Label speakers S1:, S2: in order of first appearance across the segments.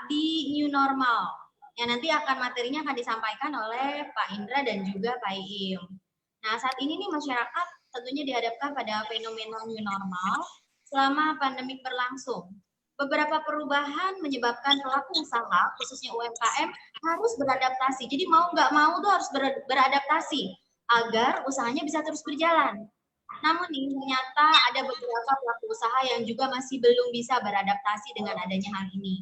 S1: di new normal. Yang nanti materinya akan disampaikan oleh Pak Indra dan juga Pak Iim. Nah, saat ini nih masyarakat tentunya dihadapkan pada fenomena new normal selama pandemik berlangsung. Beberapa perubahan menyebabkan pelaku usaha, khususnya UMKM, harus beradaptasi. Jadi mau nggak mau tuh harus beradaptasi agar usahanya bisa terus berjalan. Namun nih, ternyata ada beberapa pelaku usaha yang juga masih belum bisa beradaptasi dengan adanya hal ini.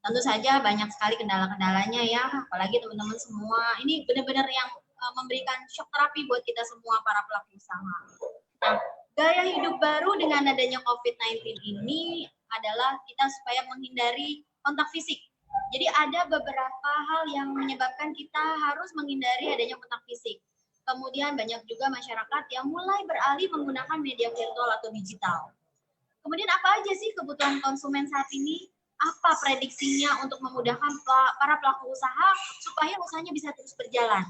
S1: Tentu saja banyak sekali kendala-kendalanya ya, apalagi teman-teman semua. Ini benar-benar yang memberikan shock terapi buat kita semua para pelaku usaha. Nah, gaya hidup baru dengan adanya COVID-19 ini adalah kita supaya menghindari kontak fisik. Jadi ada beberapa hal yang menyebabkan kita harus menghindari adanya kontak fisik. Kemudian banyak juga masyarakat yang mulai beralih menggunakan media virtual atau digital. Kemudian apa aja sih kebutuhan konsumen saat ini? Apa prediksinya untuk memudahkan para pelaku usaha supaya usahanya bisa terus berjalan?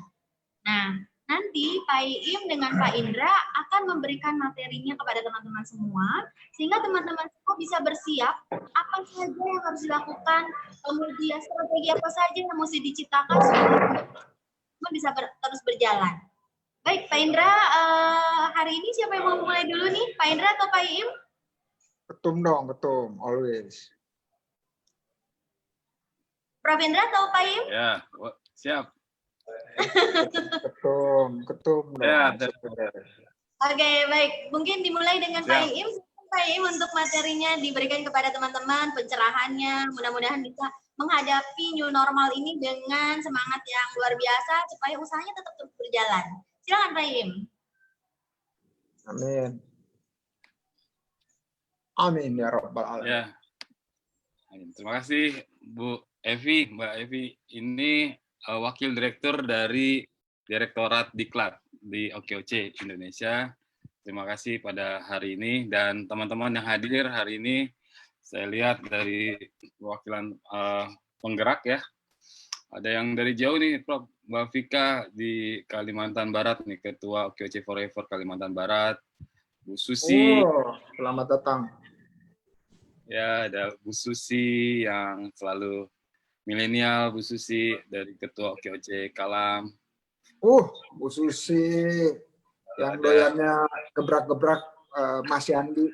S1: Nah, nanti Pak Iim dengan Pak Indra akan memberikan materinya kepada teman-teman semua, sehingga teman-teman semua bisa bersiap apa saja yang harus dilakukan, kemudian strategi apa saja yang mesti diciptakan supaya bisa terus berjalan. Baik, Pak Indra, hari ini siapa yang mau mulai dulu nih? Pak Indra atau Pak Iim?
S2: Ketum dong, ketum, always.
S1: Prof. Indra atau Pak Iim?
S3: Ya, siap.
S2: Ketum.
S3: Ya,
S1: Oke, baik. Mungkin dimulai dengan Pak Iim. Pak Iim untuk materinya diberikan kepada teman-teman, pencerahannya. Mudah-mudahan bisa menghadapi new normal ini dengan semangat yang luar biasa supaya usahanya tetap terus berjalan. Silakan Pak Iim.
S2: Amin. Amin ya Rabbal Alamin.
S3: Ya. Terima kasih Bu Evi, Mbak Evi. Ini Wakil Direktur dari Direktorat Diklat di OKOC Indonesia. Terima kasih pada hari ini dan teman-teman yang hadir hari ini. Saya lihat dari perwakilan penggerak ya. Ada yang dari jauh nih, Prof. Mbak Vika di Kalimantan Barat nih, Ketua OKOC Forever Kalimantan Barat. Bu Susi.
S2: Oh, selamat datang.
S3: Ya, ada Bu Susi yang selalu milenial, Bu Susi dari Ketua OKOC Kalam.
S2: Bu Susi yang doyannya gebrak-gebrak Mas Yandi.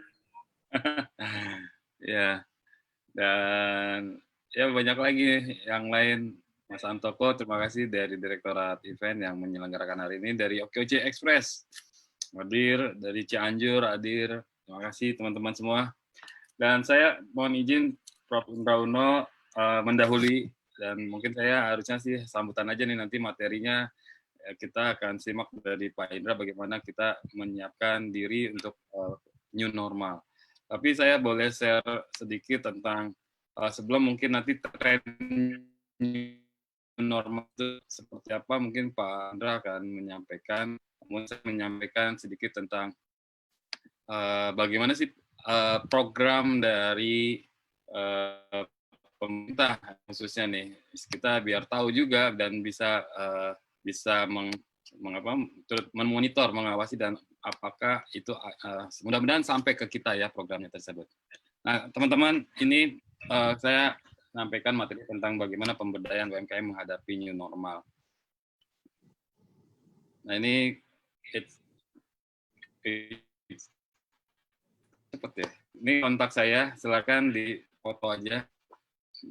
S3: Ya, dan ya banyak lagi yang lain. Mas Antoko, terima kasih dari Direktorat Event yang menyelenggarakan hari ini, dari OKOC Express, hadir, dari Cianjur, hadir. Terima kasih teman-teman semua. Dan saya mohon izin Prof. Indra Uno mendahului, dan mungkin saya harusnya sih sambutan aja nih nanti materinya kita akan simak dari Pak Indra bagaimana kita menyiapkan diri untuk new normal. Tapi saya boleh share sedikit tentang sebelum mungkin nanti tren new normal itu seperti apa, mungkin Pak Indra akan menyampaikan, namun saya menyampaikan sedikit tentang bagaimana sih program dari pemerintah khususnya nih, kita biar tahu juga dan bisa memonitor, mengawasi, dan apakah itu mudah-mudahan sampai ke kita ya programnya tersebut. Nah teman-teman, ini saya sampaikan materi tentang bagaimana pemberdayaan UMKM menghadapi new normal. Nah ini cepet ya. Ini kontak saya, silakan di foto aja.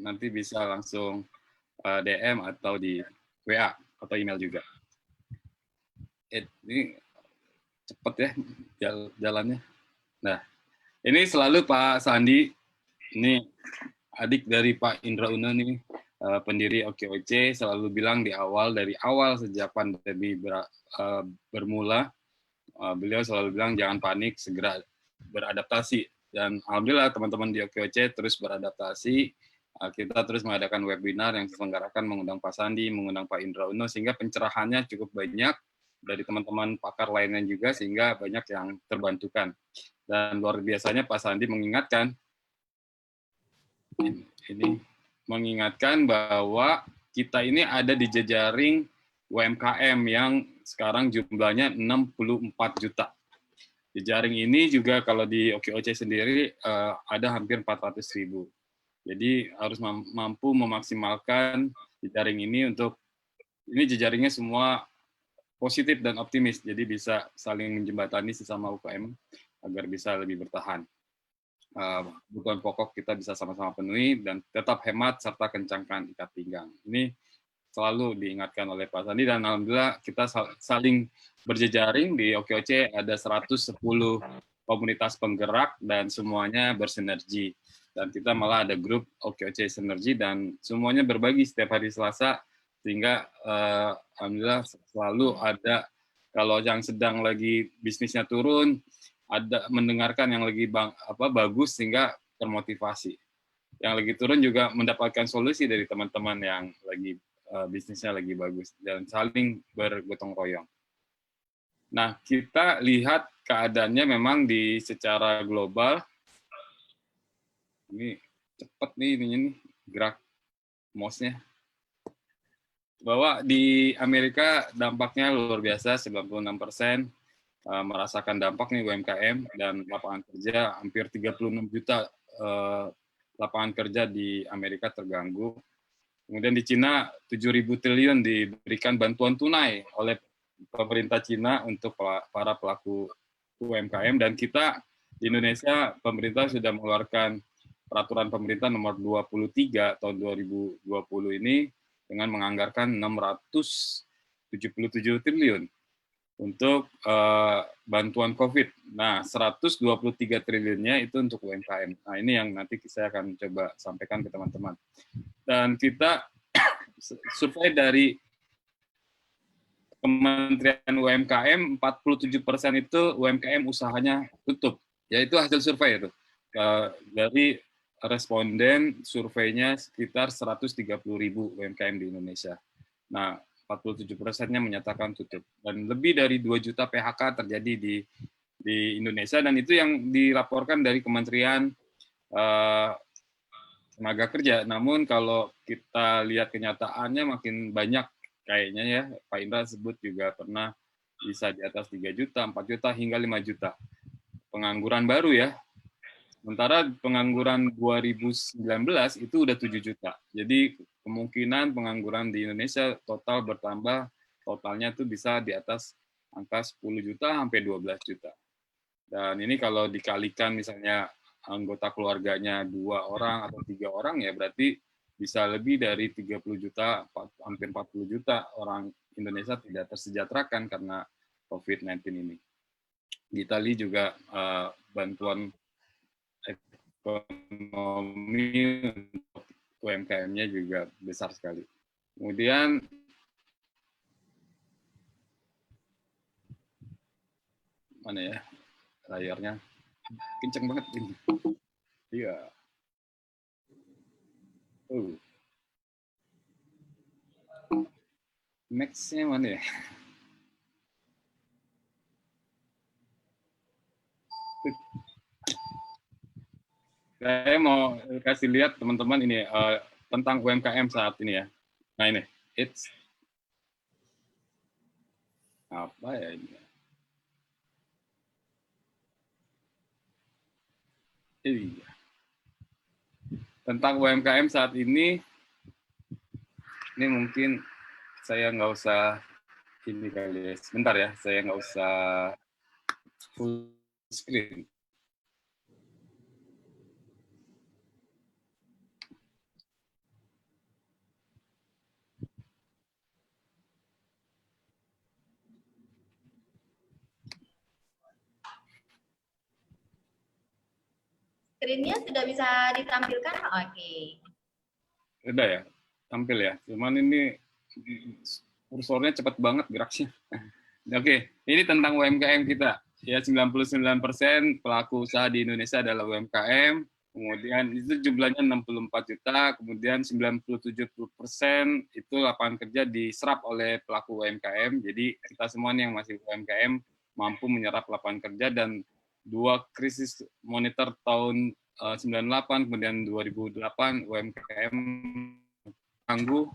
S3: Nanti bisa langsung DM atau di WA atau email juga. Ini cepet ya jalannya. Nah, ini selalu Pak Sandi, ini adik dari Pak Indra Uno nih, pendiri OKOC, selalu bilang dari awal sejak pandemi bermula, beliau selalu bilang jangan panik, segera beradaptasi. Dan alhamdulillah teman-teman di OKOC terus beradaptasi. Kita terus mengadakan webinar yang diselenggarakan, mengundang Pak Sandi, mengundang Pak Indra Uno, sehingga pencerahannya cukup banyak dari teman-teman pakar lainnya juga, sehingga banyak yang terbantukan. Dan luar biasanya Pak Sandi mengingatkan, bahwa kita ini ada di jejaring UMKM yang sekarang jumlahnya 64 juta. Jejaring ini juga kalau di OKOC sendiri ada hampir 400.000. Jadi harus mampu memaksimalkan jejaring ini untuk ini jejaringnya semua positif dan optimis, jadi bisa saling menjembatani sesama UKM agar bisa lebih bertahan. Kebutuhan pokok kita bisa sama-sama penuhi dan tetap hemat serta kencangkan ikat pinggang. Ini selalu diingatkan oleh Pak Sandi dan alhamdulillah kita saling berjejaring di OKOC ada 110 komunitas penggerak dan semuanya bersinergi. Dan kita malah ada grup OKOC Sinergi dan semuanya berbagi setiap hari Selasa sehingga alhamdulillah selalu ada kalau yang sedang lagi bisnisnya turun ada mendengarkan yang lagi bagus sehingga termotivasi. Yang lagi turun juga mendapatkan solusi dari teman-teman yang lagi bisnisnya lagi bagus dan saling bergotong royong. Nah, kita lihat keadaannya memang di secara global. Ini cepat nih ininya nih gerak mouse-nya. Bahwa di Amerika dampaknya luar biasa, 96% merasakan dampak nih UMKM dan lapangan kerja hampir 36 juta lapangan kerja di Amerika terganggu. Kemudian di Cina 7.000 triliun diberikan bantuan tunai oleh pemerintah Cina untuk para pelaku UMKM dan kita di Indonesia pemerintah sudah mengeluarkan peraturan pemerintah nomor 23 tahun 2020 ini dengan menganggarkan 677 triliun untuk bantuan COVID. Nah, 123 triliunnya itu untuk UMKM. Nah, ini yang nanti saya akan coba sampaikan ke teman-teman. Dan kita survei dari Kementerian UMKM, 47% itu UMKM usahanya tutup. Ya, itu hasil survei itu. Dari responden surveinya sekitar 130.000 UMKM di Indonesia. Nah, 47%-nya menyatakan tutup. Dan lebih dari 2 juta PHK terjadi di Indonesia, dan itu yang dilaporkan dari Kementerian Tenaga Kerja. Namun kalau kita lihat kenyataannya makin banyak kayaknya ya, Pak Indra sebut juga pernah bisa di atas 3 juta, 4 juta, hingga 5 juta. Pengangguran baru ya. Sementara pengangguran 2019 itu udah 7 juta. Jadi kemungkinan pengangguran di Indonesia total bertambah, totalnya tuh bisa di atas angka 10 juta sampai 12 juta. Dan ini kalau dikalikan misalnya anggota keluarganya 2 orang atau 3 orang ya berarti bisa lebih dari 30 juta, hampir 40 juta orang Indonesia tidak tersejahterakan karena COVID-19 ini. Di Itali juga bantuan ekonomi untuk UMKM-nya juga besar sekali. Kemudian mana ya layarnya kenceng banget ini. Iya. Next-nya mana ya? Saya mau kasih lihat teman-teman ini tentang UMKM saat ini ya. Nah ini, it's apa ya ini? Iya. Tentang UMKM saat ini mungkin saya nggak usah ini kali ya. Sebentar ya, saya nggak usah full screen.
S1: Screen-nya sudah bisa ditampilkan? Oke.
S3: Udah ya, tampil ya. Cuman ini kursornya cepat banget geraknya. Oke, ini tentang UMKM kita. Ya, 99% pelaku usaha di Indonesia adalah UMKM. Kemudian itu jumlahnya 64 juta, kemudian 97% itu lapangan kerja diserap oleh pelaku UMKM. Jadi kita semua yang masih UMKM mampu menyerap lapangan kerja, dan 2 krisis moneter tahun 98 kemudian 2008 UMKM tangguh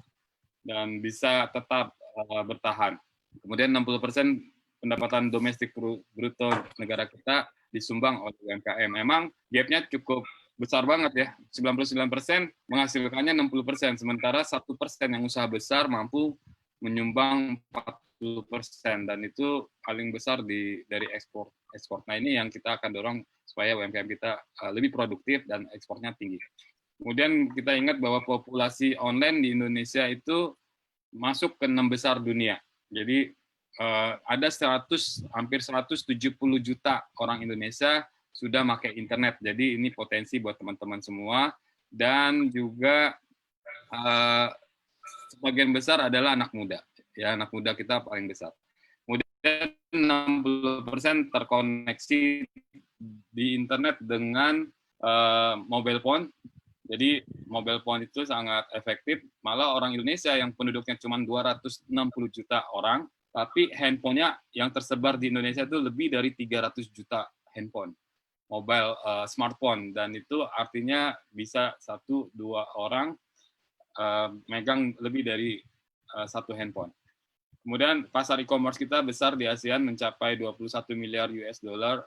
S3: dan bisa tetap bertahan. Kemudian 60% pendapatan domestik bruto negara kita disumbang oleh UMKM. Memang gap-nya cukup besar banget ya, 99% menghasilkannya 60%, sementara 1% yang usaha besar mampu menyumbang 40%, dan itu paling besar dari ekspor. Nah ini yang kita akan dorong supaya UMKM kita lebih produktif dan ekspornya tinggi. Kemudian kita ingat bahwa populasi online di Indonesia itu masuk ke 6 besar dunia. Jadi ada hampir 170 juta orang Indonesia sudah pakai internet. Jadi ini potensi buat teman-teman semua, dan juga sebagian besar adalah anak muda. Ya, anak muda kita paling besar. Kemudian 60% terkoneksi di internet dengan mobile phone. Jadi mobile phone itu sangat efektif. Malah orang Indonesia yang penduduknya cuma 260 juta orang, tapi handphonenya yang tersebar di Indonesia itu lebih dari 300 juta handphone, mobile smartphone, dan itu artinya bisa 1-2 orang megang lebih dari satu handphone. Kemudian pasar e-commerce kita besar di ASEAN, mencapai 21 miliar US dollar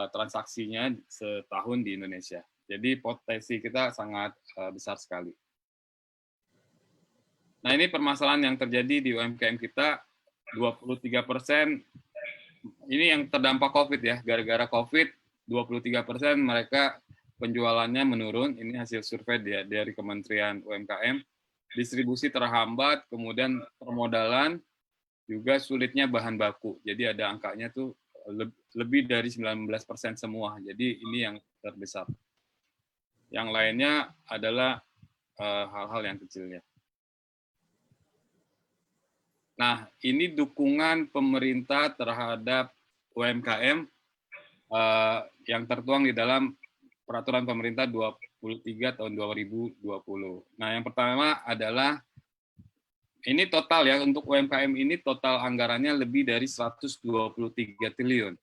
S3: transaksinya setahun di Indonesia. Jadi potensi kita sangat besar sekali. Nah ini permasalahan yang terjadi di UMKM kita, 23% ini yang terdampak COVID ya, gara-gara COVID 23% mereka penjualannya menurun, ini hasil survei dari Kementerian UMKM. Distribusi terhambat, kemudian permodalan, juga sulitnya bahan baku. Jadi ada angkanya tuh lebih dari 19% semua. Jadi ini yang terbesar. Yang lainnya adalah hal-hal yang kecilnya. Nah, ini dukungan pemerintah terhadap UMKM yang tertuang di dalam Peraturan Pemerintah 23 tahun 2020. Nah, yang pertama adalah ini total ya, untuk UMKM ini total anggarannya lebih dari 123 triliun.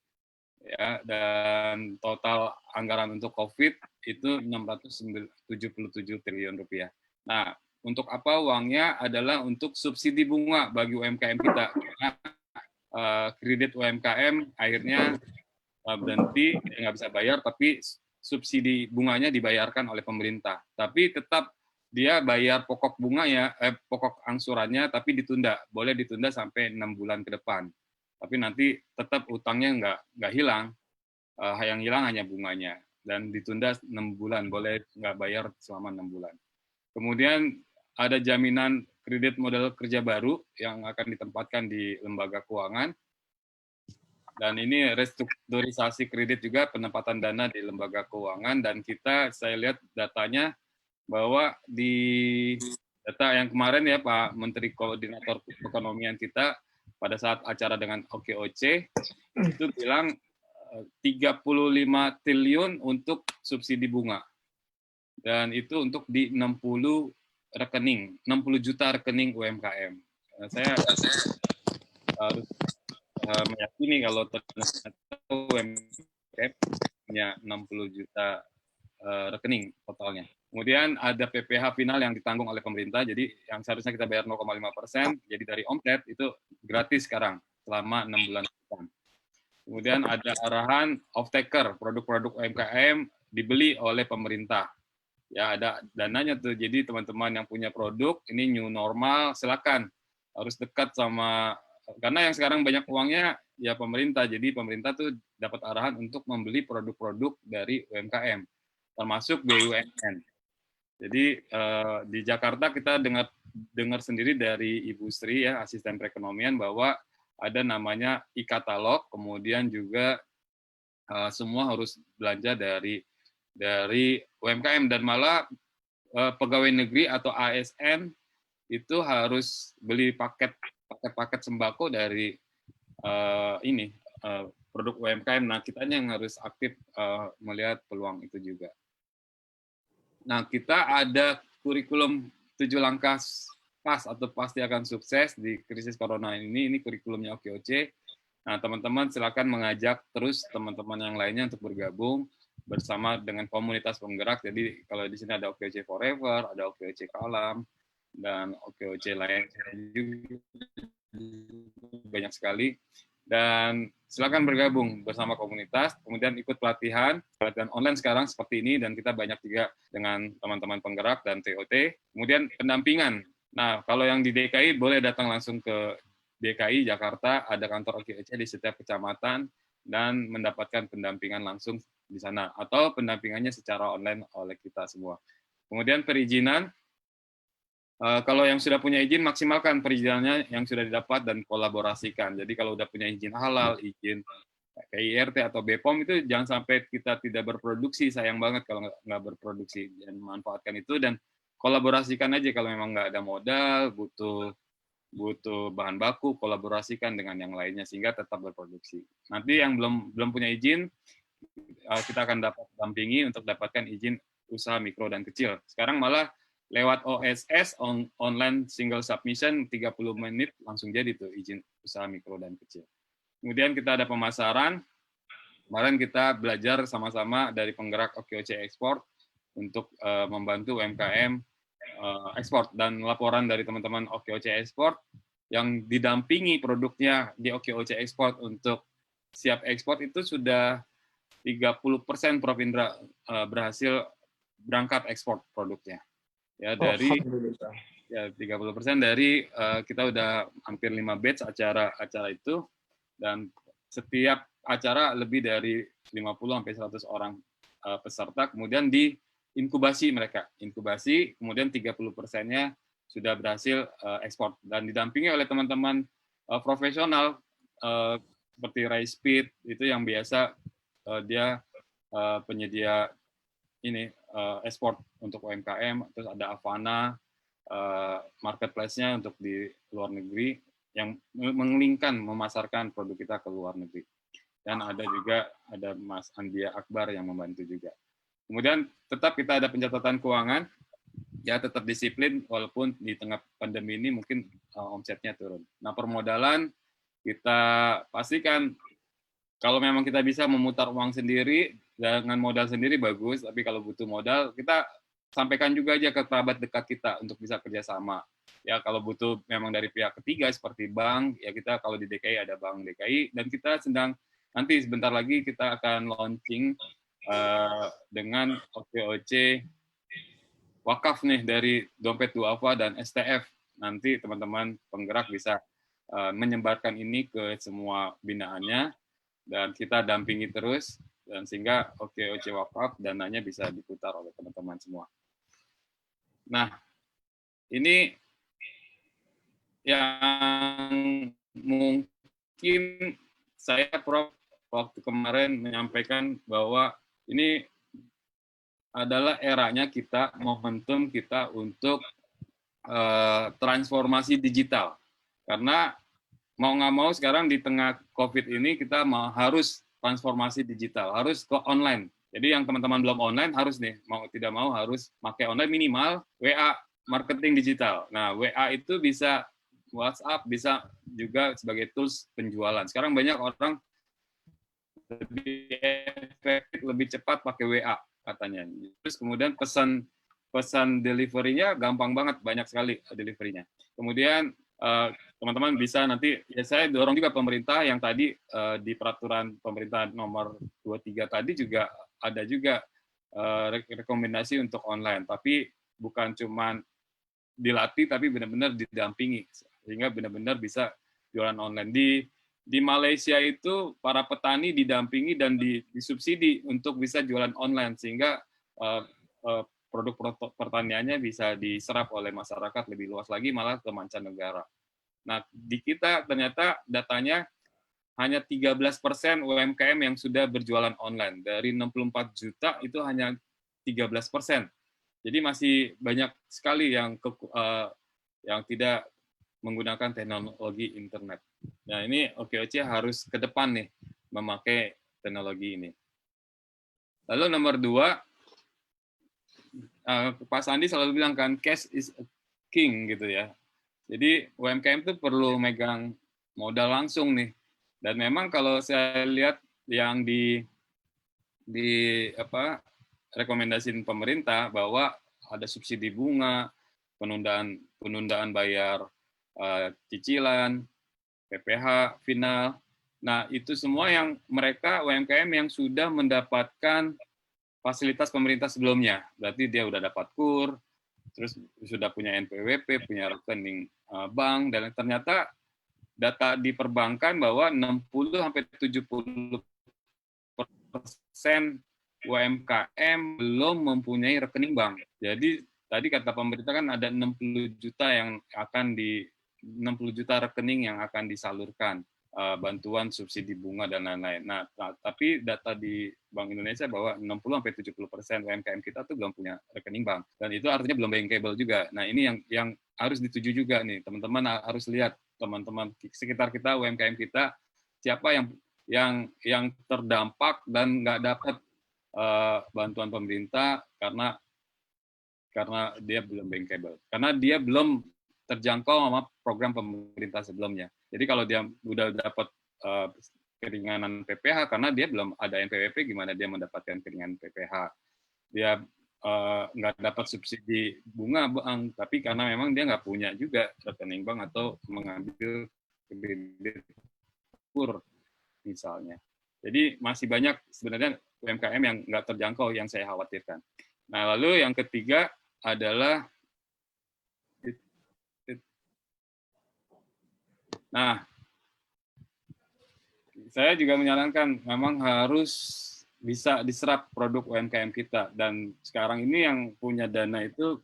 S3: Ya, dan total anggaran untuk COVID itu 677 triliun rupiah. Nah, untuk apa uangnya? Adalah untuk subsidi bunga bagi UMKM kita. Karena kredit UMKM akhirnya berhenti, nggak bisa bayar, tapi subsidi bunganya dibayarkan oleh pemerintah. Tapi tetap dia bayar pokok bunganya, pokok angsurannya, tapi ditunda. Boleh ditunda sampai 6 bulan ke depan. Tapi nanti tetap utangnya nggak hilang. Yang hilang hanya bunganya. Dan ditunda 6 bulan, boleh nggak bayar selama 6 bulan. Kemudian ada jaminan kredit modal kerja baru yang akan ditempatkan di lembaga keuangan. Dan ini restrukturisasi kredit juga, penempatan dana di lembaga keuangan. Dan saya lihat datanya bahwa di data yang kemarin ya Pak Menteri Koordinator Perekonomian kita pada saat acara dengan OKOC itu bilang 35 triliun untuk subsidi bunga. Dan itu untuk di 60 juta rekening UMKM. Saya harus meyakini kalau ternyata UMKM punya 60 juta rekening totalnya. Kemudian ada PPh final yang ditanggung oleh pemerintah, jadi yang seharusnya kita bayar 0,5%, jadi dari omset itu gratis sekarang selama 6 bulan depan. Kemudian ada arahan off-taker, produk-produk UMKM dibeli oleh pemerintah. Ya ada dananya tuh, jadi teman-teman yang punya produk, ini new normal, silakan. Harus dekat sama, karena yang sekarang banyak uangnya ya pemerintah, jadi pemerintah tuh dapat arahan untuk membeli produk-produk dari UMKM, termasuk BUMN. Jadi di Jakarta kita dengar sendiri dari Ibu Sri ya, asisten perekonomian, bahwa ada namanya e-katalog, kemudian juga semua harus belanja dari UMKM, dan malah pegawai negeri atau ASN itu harus beli paket sembako dari produk UMKM. Nah, kitanya yang harus aktif melihat peluang itu juga. Nah, kita ada kurikulum 7 langkah pas atau pasti akan sukses di krisis corona ini kurikulumnya OKOC. Nah, teman-teman silakan mengajak terus teman-teman yang lainnya untuk bergabung bersama dengan komunitas penggerak. Jadi kalau di sini ada OKOC Forever, ada OKOC Kalam, dan OKOC lain juga banyak sekali. dan silakan bergabung bersama komunitas, kemudian ikut pelatihan online sekarang seperti ini, dan kita banyak juga dengan teman-teman penggerak dan TOT. Kemudian pendampingan. Nah, kalau yang di DKI boleh datang langsung ke DKI Jakarta, ada kantor OKOC di setiap kecamatan, dan mendapatkan pendampingan langsung di sana, atau pendampingannya secara online oleh kita semua. Kemudian perizinan, kalau yang sudah punya izin, maksimalkan perizinannya yang sudah didapat dan kolaborasikan. Jadi kalau udah punya izin halal, izin KIRT atau BPOM, itu jangan sampai kita tidak berproduksi. Sayang banget kalau nggak berproduksi. Dan manfaatkan itu dan kolaborasikan aja kalau memang nggak ada modal, butuh bahan baku, kolaborasikan dengan yang lainnya sehingga tetap berproduksi. Nanti yang belum punya izin, kita akan dapat dampingi untuk dapatkan izin usaha mikro dan kecil. Sekarang malah lewat OSS, online single submission, 30 menit langsung jadi tuh izin usaha mikro dan kecil. Kemudian kita ada pemasaran. Kemarin kita belajar sama-sama dari penggerak OKOC Ekspor untuk membantu UMKM ekspor, dan laporan dari teman-teman OKOC Ekspor yang didampingi produknya di OKOC Ekspor untuk siap ekspor itu sudah 30% Prof. Indra berhasil berangkat ekspor produknya. Ya, dari ya 30% dari kita udah hampir 5 batch acara itu, dan setiap acara lebih dari 50 sampai 100 orang peserta, kemudian diinkubasi mereka. Inkubasi, kemudian 30%-nya sudah berhasil ekspor dan didampingi oleh teman-teman profesional seperti Ray Speed, itu yang biasa dia penyedia ini ekspor untuk UMKM, terus ada Avana, marketplace-nya untuk di luar negeri yang mengelingkan, memasarkan produk kita ke luar negeri. Dan ada juga Mas Andia Akbar yang membantu juga. Kemudian tetap kita ada pencatatan keuangan, ya tetap disiplin walaupun di tengah pandemi ini mungkin omsetnya turun. Nah, permodalan kita pastikan kalau memang kita bisa memutar uang sendiri dengan modal sendiri bagus, tapi kalau butuh modal kita sampaikan juga aja ke kerabat dekat kita untuk bisa kerjasama. Ya kalau butuh memang dari pihak ketiga seperti bank, ya kita kalau di DKI ada bank DKI, dan kita sedang nanti sebentar lagi kita akan launching dengan OKOC wakaf nih dari Dompet Duafa dan STF. Nanti teman-teman penggerak bisa menyebarkan ini ke semua binaannya, dan kita dampingi terus, dan sehingga OKOC wakaf dananya bisa diputar oleh teman-teman semua. Nah, ini yang mungkin saya Prof waktu kemarin menyampaikan bahwa ini adalah eranya kita, momentum kita untuk transformasi digital. Karena mau nggak mau sekarang di tengah COVID ini kita harus transformasi digital, harus ke online. Jadi yang teman-teman belum online harus nih, mau tidak mau harus pakai online, minimal WA, marketing digital. Nah, WA itu bisa WhatsApp, bisa juga sebagai tools penjualan. Sekarang banyak orang lebih efektif, lebih cepat pakai WA katanya. Terus kemudian pesan delivery-nya gampang banget, banyak sekali delivery-nya. Kemudian teman-teman bisa nanti, ya saya dorong juga pemerintah yang tadi di peraturan pemerintah nomor 23 tadi juga ada juga rekomendasi untuk online, tapi bukan cuma dilatih, tapi benar-benar didampingi, sehingga benar-benar bisa jualan online. Di Malaysia itu para petani didampingi dan disubsidi untuk bisa jualan online, sehingga produk pertaniannya bisa diserap oleh masyarakat lebih luas lagi, malah ke mancanegara. Nah, di kita ternyata datanya hanya 13% UMKM yang sudah berjualan online. Dari 64 juta itu hanya 13%. Jadi masih banyak sekali yang tidak menggunakan teknologi internet. Nah, ini OKOC harus ke depan nih memakai teknologi ini. Lalu nomor 2, Pak Sandi selalu bilang kan, cash is a king gitu ya. Jadi UMKM itu perlu megang modal langsung nih. Dan memang kalau saya lihat yang rekomendasiin pemerintah bahwa ada subsidi bunga, penundaan bayar cicilan, PPh final, Nah, itu semua yang mereka UMKM yang sudah mendapatkan fasilitas pemerintah sebelumnya. Berarti dia udah dapat KUR, terus sudah punya NPWP, punya rekening bank, dan ternyata data di perbankan bahwa 60-70% UMKM belum mempunyai rekening bank. Jadi tadi kata pemerintah kan ada 60 juta yang akan 60 juta rekening yang akan disalurkan bantuan subsidi bunga dan lain-lain. Nah, tapi data di Bank Indonesia bahwa 60-70% UMKM kita tuh belum punya rekening bank, dan itu artinya belum bankable juga. Nah, ini yang harus dituju juga nih, teman-teman harus lihat, teman-teman sekitar kita, UMKM kita, siapa yang terdampak dan nggak dapat bantuan pemerintah karena dia belum bankable, karena dia belum terjangkau sama program pemerintah sebelumnya. Jadi kalau dia udah dapat keringanan PPH karena dia belum ada NPWP, gimana dia mendapatkan keringanan PPH? Dia nggak dapat subsidi bunga bank, tapi karena memang dia nggak punya juga rekening bank atau mengambil kredit KUR misalnya. Jadi masih banyak sebenarnya UMKM yang nggak terjangkau yang saya khawatirkan. Nah, lalu yang ketiga adalah, nah, saya juga menyarankan memang harus bisa diserap produk UMKM kita, dan sekarang ini yang punya dana itu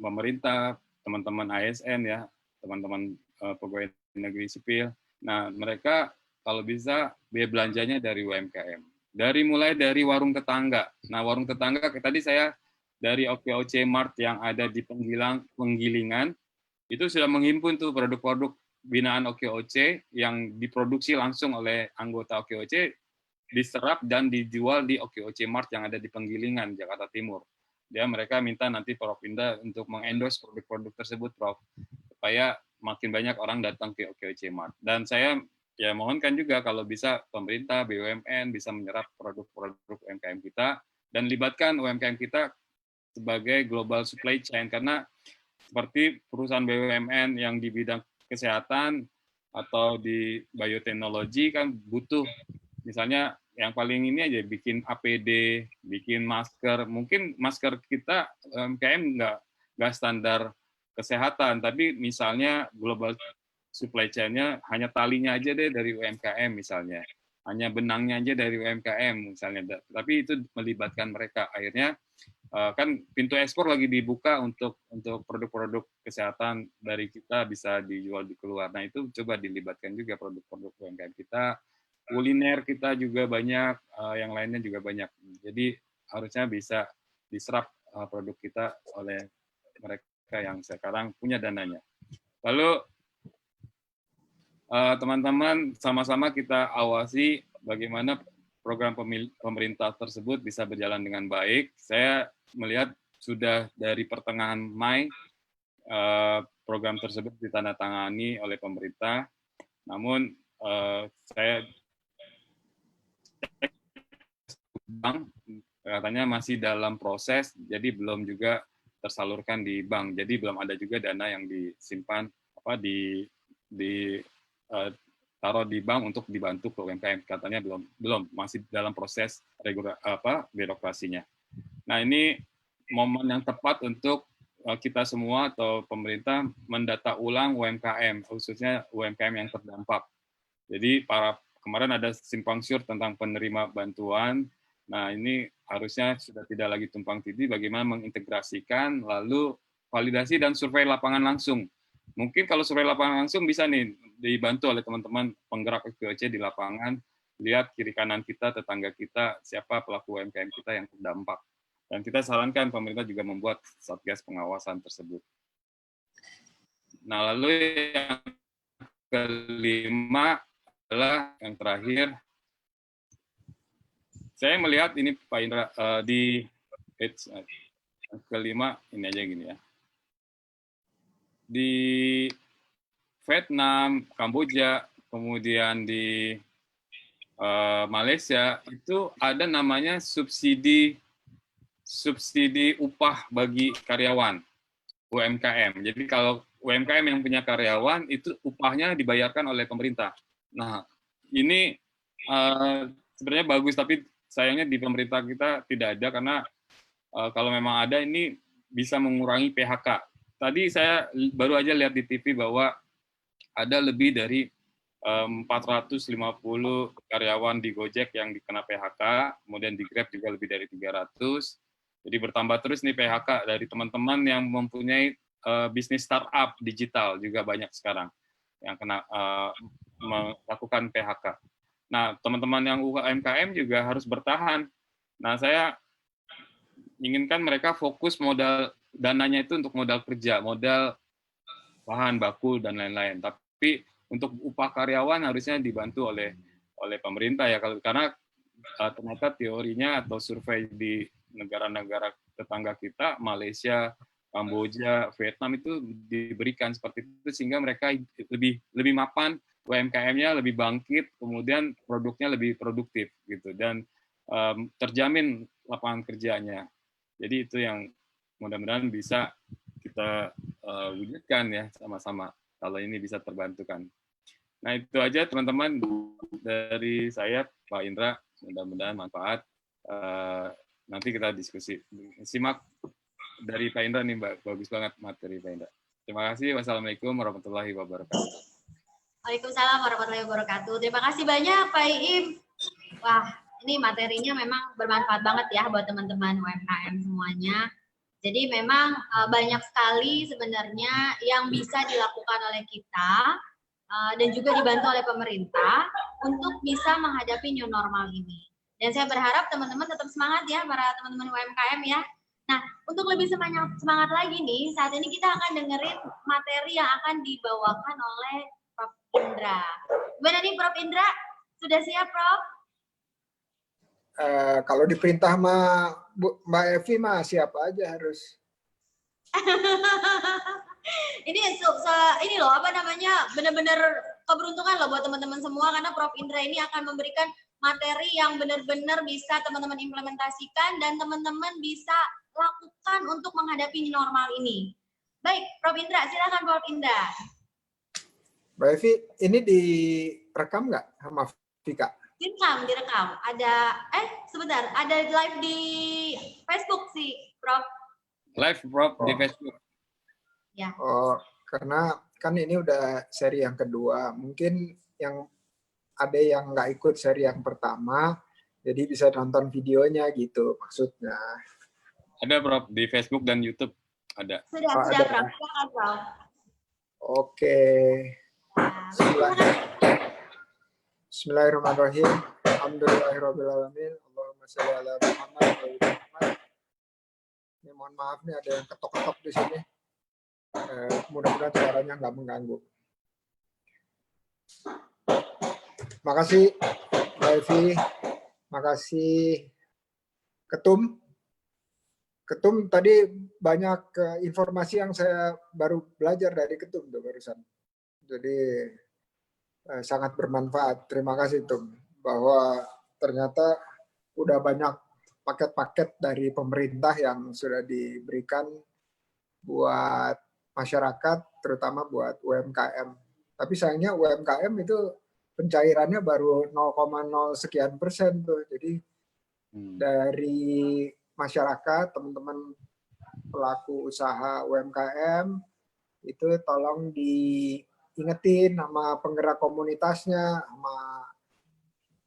S3: pemerintah, teman-teman ASN ya, teman-teman pegawai negeri sipil. Nah, mereka kalau bisa biaya belanjanya dari UMKM. Mulai dari warung tetangga. Nah, warung tetangga tadi saya dari OKOC Mart yang ada di Penggilingan itu sudah menghimpun tuh produk-produk binaan OKOC yang diproduksi langsung oleh anggota OKOC, diserap dan dijual di OKOC Mart yang ada di Penggilingan, Jakarta Timur. Mereka minta nanti Propinda untuk mengendorse produk-produk tersebut, Prof, supaya makin banyak orang datang ke OKOC Mart. Dan saya ya mohonkan juga kalau bisa pemerintah, BUMN bisa menyerap produk-produk UMKM kita dan libatkan UMKM kita sebagai global supply chain, karena seperti perusahaan BUMN yang di bidang kesehatan atau di bioteknologi kan butuh, misalnya yang paling ini aja bikin APD, bikin masker. Mungkin masker kita UMKM nggak standar kesehatan, tapi misalnya global supply chain-nya hanya talinya aja deh dari UMKM misalnya, hanya benangnya aja dari UMKM misalnya, tapi itu melibatkan mereka. Akhirnya kan pintu ekspor lagi dibuka untuk produk-produk kesehatan dari kita bisa dijual di keluar. Nah, itu coba dilibatkan juga produk-produk UMKM kita. Kuliner kita juga banyak, yang lainnya juga banyak. Jadi harusnya bisa diserap produk kita oleh mereka yang sekarang punya dananya. Lalu teman-teman sama-sama kita awasi bagaimana program pemerintah tersebut bisa berjalan dengan baik. Saya melihat sudah dari pertengahan Mei program tersebut ditandatangani oleh pemerintah. Namun saya bank katanya masih dalam proses, jadi belum juga tersalurkan di bank. Jadi belum ada juga dana yang disimpan taruh di bank untuk dibantu ke UMKM. Katanya belum masih dalam proses birokrasinya. Nah, ini momen yang tepat untuk kita semua atau pemerintah mendata ulang UMKM, khususnya UMKM yang terdampak. Jadi kemarin ada simpang siur tentang penerima bantuan. Nah, ini harusnya sudah tidak lagi tumpang tindih, bagaimana mengintegrasikan, lalu validasi dan survei lapangan langsung. Mungkin kalau survei lapangan langsung bisa nih dibantu oleh teman-teman penggerak OKOC di lapangan, lihat kiri kanan kita, tetangga kita, siapa pelaku UMKM kita yang terdampak. Dan kita sarankan pemerintah juga membuat satgas pengawasan tersebut. Nah, lalu yang kelima adalah yang terakhir, saya melihat ini Pak Indra di kelima ini aja gini ya. Di Vietnam, Kamboja, kemudian di Malaysia itu ada namanya subsidi upah bagi karyawan UMKM. Jadi kalau UMKM yang punya karyawan itu upahnya dibayarkan oleh pemerintah. Nah, ini sebenarnya bagus, tapi sayangnya di pemerintah kita tidak ada, karena kalau memang ada ini bisa mengurangi PHK. Tadi saya baru aja lihat di TV bahwa ada lebih dari 450 karyawan di Gojek yang dikena PHK, kemudian di Grab juga lebih dari 300. Jadi bertambah terus nih PHK dari teman-teman yang mempunyai bisnis startup digital juga banyak sekarang yang kena melakukan PHK. Nah, teman-teman yang UMKM juga harus bertahan. Nah, saya inginkan mereka fokus modal dananya itu untuk modal kerja, modal bahan baku dan lain-lain. Tapi untuk upah karyawan harusnya dibantu oleh pemerintah ya, karena ternyata teorinya atau survei di negara-negara tetangga kita, Malaysia, Kamboja, Vietnam itu diberikan seperti itu sehingga mereka lebih mapan, UMKM-nya lebih bangkit, kemudian produknya lebih produktif gitu, dan terjamin lapangan kerjanya. Jadi itu yang mudah-mudahan bisa kita wujudkan ya sama-sama kalau ini bisa terbantukan. Nah itu aja teman-teman dari saya, Pak Indra, mudah-mudahan manfaat. Nanti kita diskusi. Simak dari Pak Indra nih Mbak, bagus banget materi Pak Indra. Terima kasih. Wassalamualaikum warahmatullahi wabarakatuh.
S1: Waalaikumsalam warahmatullahi wabarakatuh. Terima kasih banyak Pak Iim. Wah, ini materinya memang bermanfaat banget ya buat teman-teman UMKM semuanya. Jadi memang banyak sekali sebenarnya yang bisa dilakukan oleh kita dan juga dibantu oleh pemerintah untuk bisa menghadapi new normal ini. Dan saya berharap teman-teman tetap semangat ya para teman-teman UMKM ya. Nah, untuk lebih semangat lagi nih, saat ini kita akan dengerin materi yang akan dibawakan oleh Prof. Indra. Gimana nih Prof. Indra? Sudah siap, Prof?
S2: Kalau diperintah sama Mbak Evi mah siapa aja harus.
S1: ini loh apa namanya, benar-benar keberuntungan loh buat teman-teman semua, karena Prof. Indra ini akan memberikan materi yang benar-benar bisa teman-teman implementasikan dan teman-teman bisa lakukan untuk menghadapi normal ini. Baik, Prof. Indra, silakan Prof. Indra.
S2: Mbak Evi, ini direkam nggak sama Vika?
S1: Direkam. Ada, sebentar, ada live di Facebook sih, Prof.
S3: Live, Prof, di Facebook.
S1: Ya.
S2: Oh, karena kan ini udah seri yang kedua. Mungkin yang ada yang nggak ikut seri yang pertama, jadi bisa nonton videonya gitu maksudnya.
S3: Ada, Prof, di Facebook dan YouTube. Ada.
S1: Sudah, Prof. Silakan, Prof.
S2: Oke. Bismillahirrahmanirrahim. Alhamdulillahirrahmanirrahim. Allahumma sholli ala Muhammad. Ini mohon maaf nih ada yang ketok-ketok di sini. Mudah-mudahan suaranya nggak mengganggu. Makasih Mbak Evi. Makasih Ketum. Ketum tadi banyak informasi yang saya baru belajar dari Ketum tuh barusan. Jadi sangat bermanfaat. Terima kasih Tum, bahwa ternyata udah banyak paket-paket dari pemerintah yang sudah diberikan buat masyarakat, terutama buat UMKM. Tapi sayangnya UMKM itu pencairannya baru 0,0 sekian persen tuh. Jadi dari masyarakat, teman-teman pelaku usaha UMKM itu tolong diingetin sama penggerak komunitasnya, sama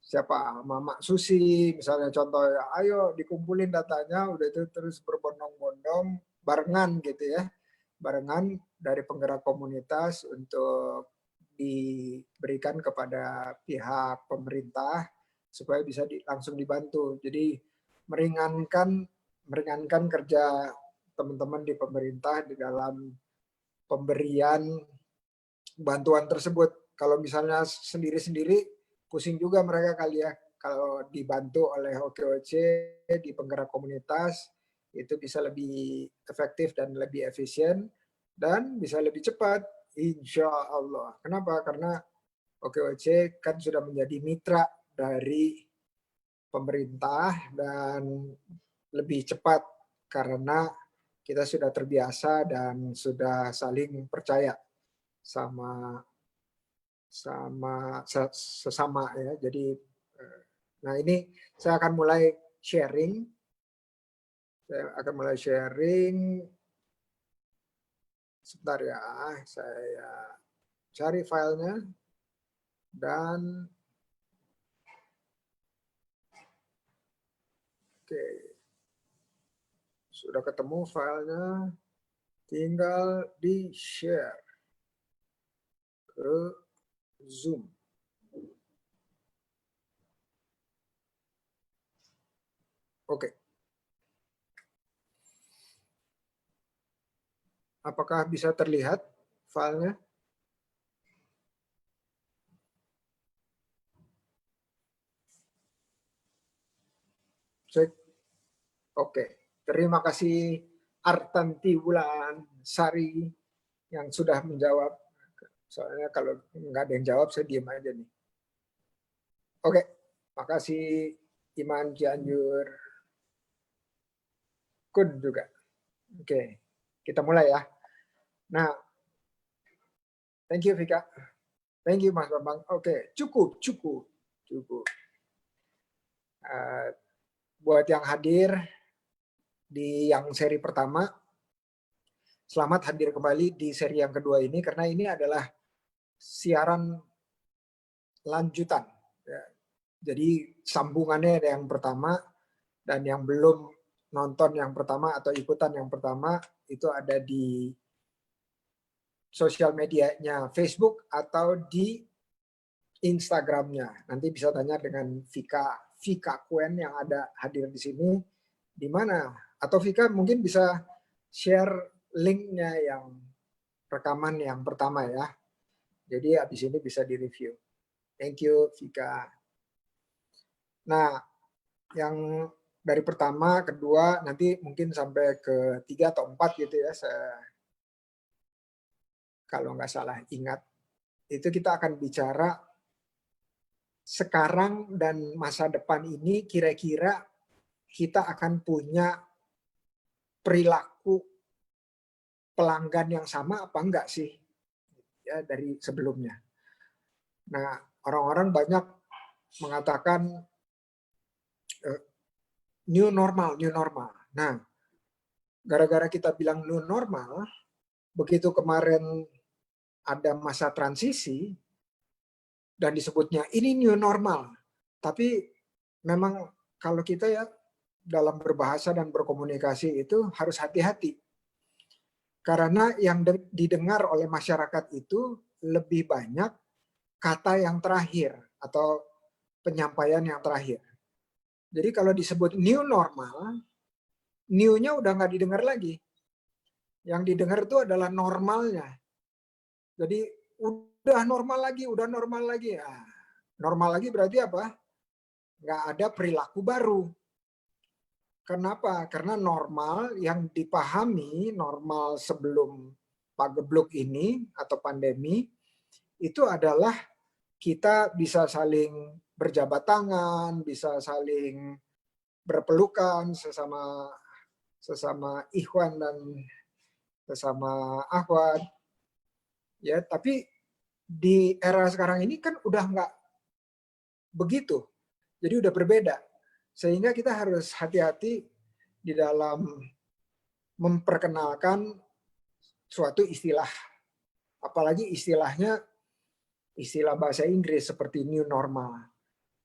S2: siapa, sama Mak Susi misalnya, contoh, ayo dikumpulin datanya, udah itu terus berbondong-bondong barengan gitu ya, barengan dari penggerak komunitas untuk diberikan kepada pihak pemerintah supaya bisa langsung dibantu. Jadi meringankan kerja teman-teman di pemerintah di dalam pemberian bantuan tersebut. Kalau misalnya sendiri-sendiri, pusing juga mereka kali ya. Kalau dibantu oleh OKOC di penggerak komunitas, itu bisa lebih efektif dan lebih efisien, dan bisa lebih cepat, insya Allah. Kenapa? Karena OKOC kan sudah menjadi mitra dari pemerintah dan lebih cepat karena kita sudah terbiasa dan sudah saling percaya sama sesama ya. Jadi nah ini saya akan mulai sharing. Sebentar ya, saya cari filenya dan oke, sudah ketemu filenya, tinggal di share ke Zoom. Oke. Apakah bisa terlihat filenya? Cek. Oke. Terima kasih Artanti Wulan Sari yang sudah menjawab. Soalnya kalau nggak ada yang jawab, saya diem aja nih. Oke. Makasih Iman Cianjur. Kun juga. Oke. Kita mulai ya. Nah, thank you Vika. Thank you Mas Bambang. Oke, cukup. Buat yang hadir di yang seri pertama, selamat hadir kembali di seri yang kedua ini, karena ini adalah siaran lanjutan. Ya. Jadi sambungannya ada yang pertama, dan yang belum nonton yang pertama atau ikutan yang pertama, itu ada di sosial medianya Facebook atau di Instagramnya. Nanti bisa tanya dengan Vika Kuen yang ada hadir di sini, di mana? Atau Vika mungkin bisa share linknya yang rekaman yang pertama ya. Jadi habis ini bisa di-review. Thank you Vika. Nah, yang dari pertama, kedua, nanti mungkin sampai ke 3 atau 4 gitu ya. Kalau nggak salah ingat, itu kita akan bicara sekarang dan masa depan ini kira-kira kita akan punya perilaku pelanggan yang sama apa enggak sih ya dari sebelumnya. Nah, orang-orang banyak mengatakan new normal. Nah, gara-gara kita bilang new normal, begitu kemarin ada masa transisi dan disebutnya ini new normal. Tapi memang kalau kita ya dalam berbahasa dan berkomunikasi itu harus hati-hati. Karena yang didengar oleh masyarakat itu lebih banyak kata yang terakhir atau penyampaian yang terakhir. Jadi kalau disebut new normal, new-nya udah nggak didengar lagi. Yang didengar itu adalah normalnya. Jadi udah normal lagi. Nah, normal lagi berarti apa? Nggak ada perilaku baru. Kenapa? Karena normal yang dipahami, normal sebelum pagebluk ini atau pandemi, itu adalah kita bisa saling berjabat tangan, bisa saling berpelukan sesama ikhwan dan sesama akhwat. Ya, tapi di era sekarang ini kan udah nggak begitu. Jadi udah berbeda. Sehingga kita harus hati-hati di dalam memperkenalkan suatu istilah. Apalagi istilahnya istilah bahasa Inggris seperti new normal.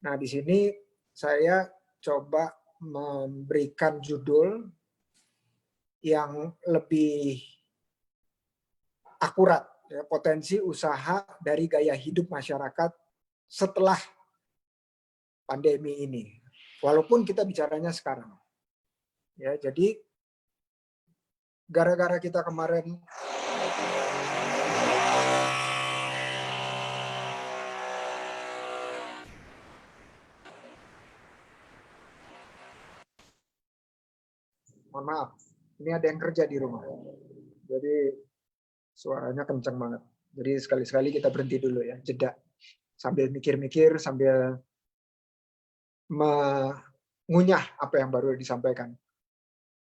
S2: Nah, di sini saya coba memberikan judul yang lebih akurat, ya, potensi usaha dari gaya hidup masyarakat setelah pandemi ini. Walaupun kita bicaranya sekarang. Ya, jadi gara-gara kita kemarin mohon maaf, ini ada yang kerja di rumah. Jadi suaranya kencang banget. Jadi sekali-sekali kita berhenti dulu ya, jeda. Sambil mikir-mikir, sambil mengunyah apa yang baru disampaikan.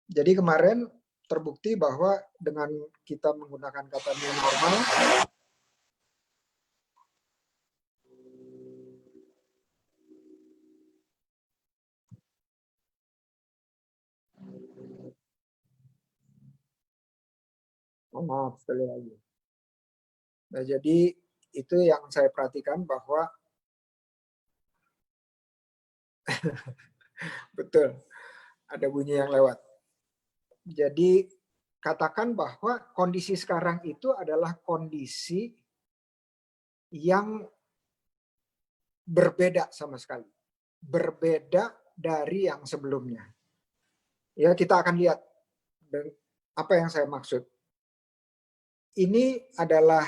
S2: Jadi kemarin terbukti bahwa dengan kita menggunakan kata new normal, Mohon maaf sekali lagi. Nah, jadi itu yang saya perhatikan bahwa betul ada bunyi yang lewat. Jadi katakan bahwa kondisi sekarang itu adalah kondisi yang berbeda sama sekali. Berbeda dari yang sebelumnya. Ya, kita akan lihat apa yang saya maksud. Ini adalah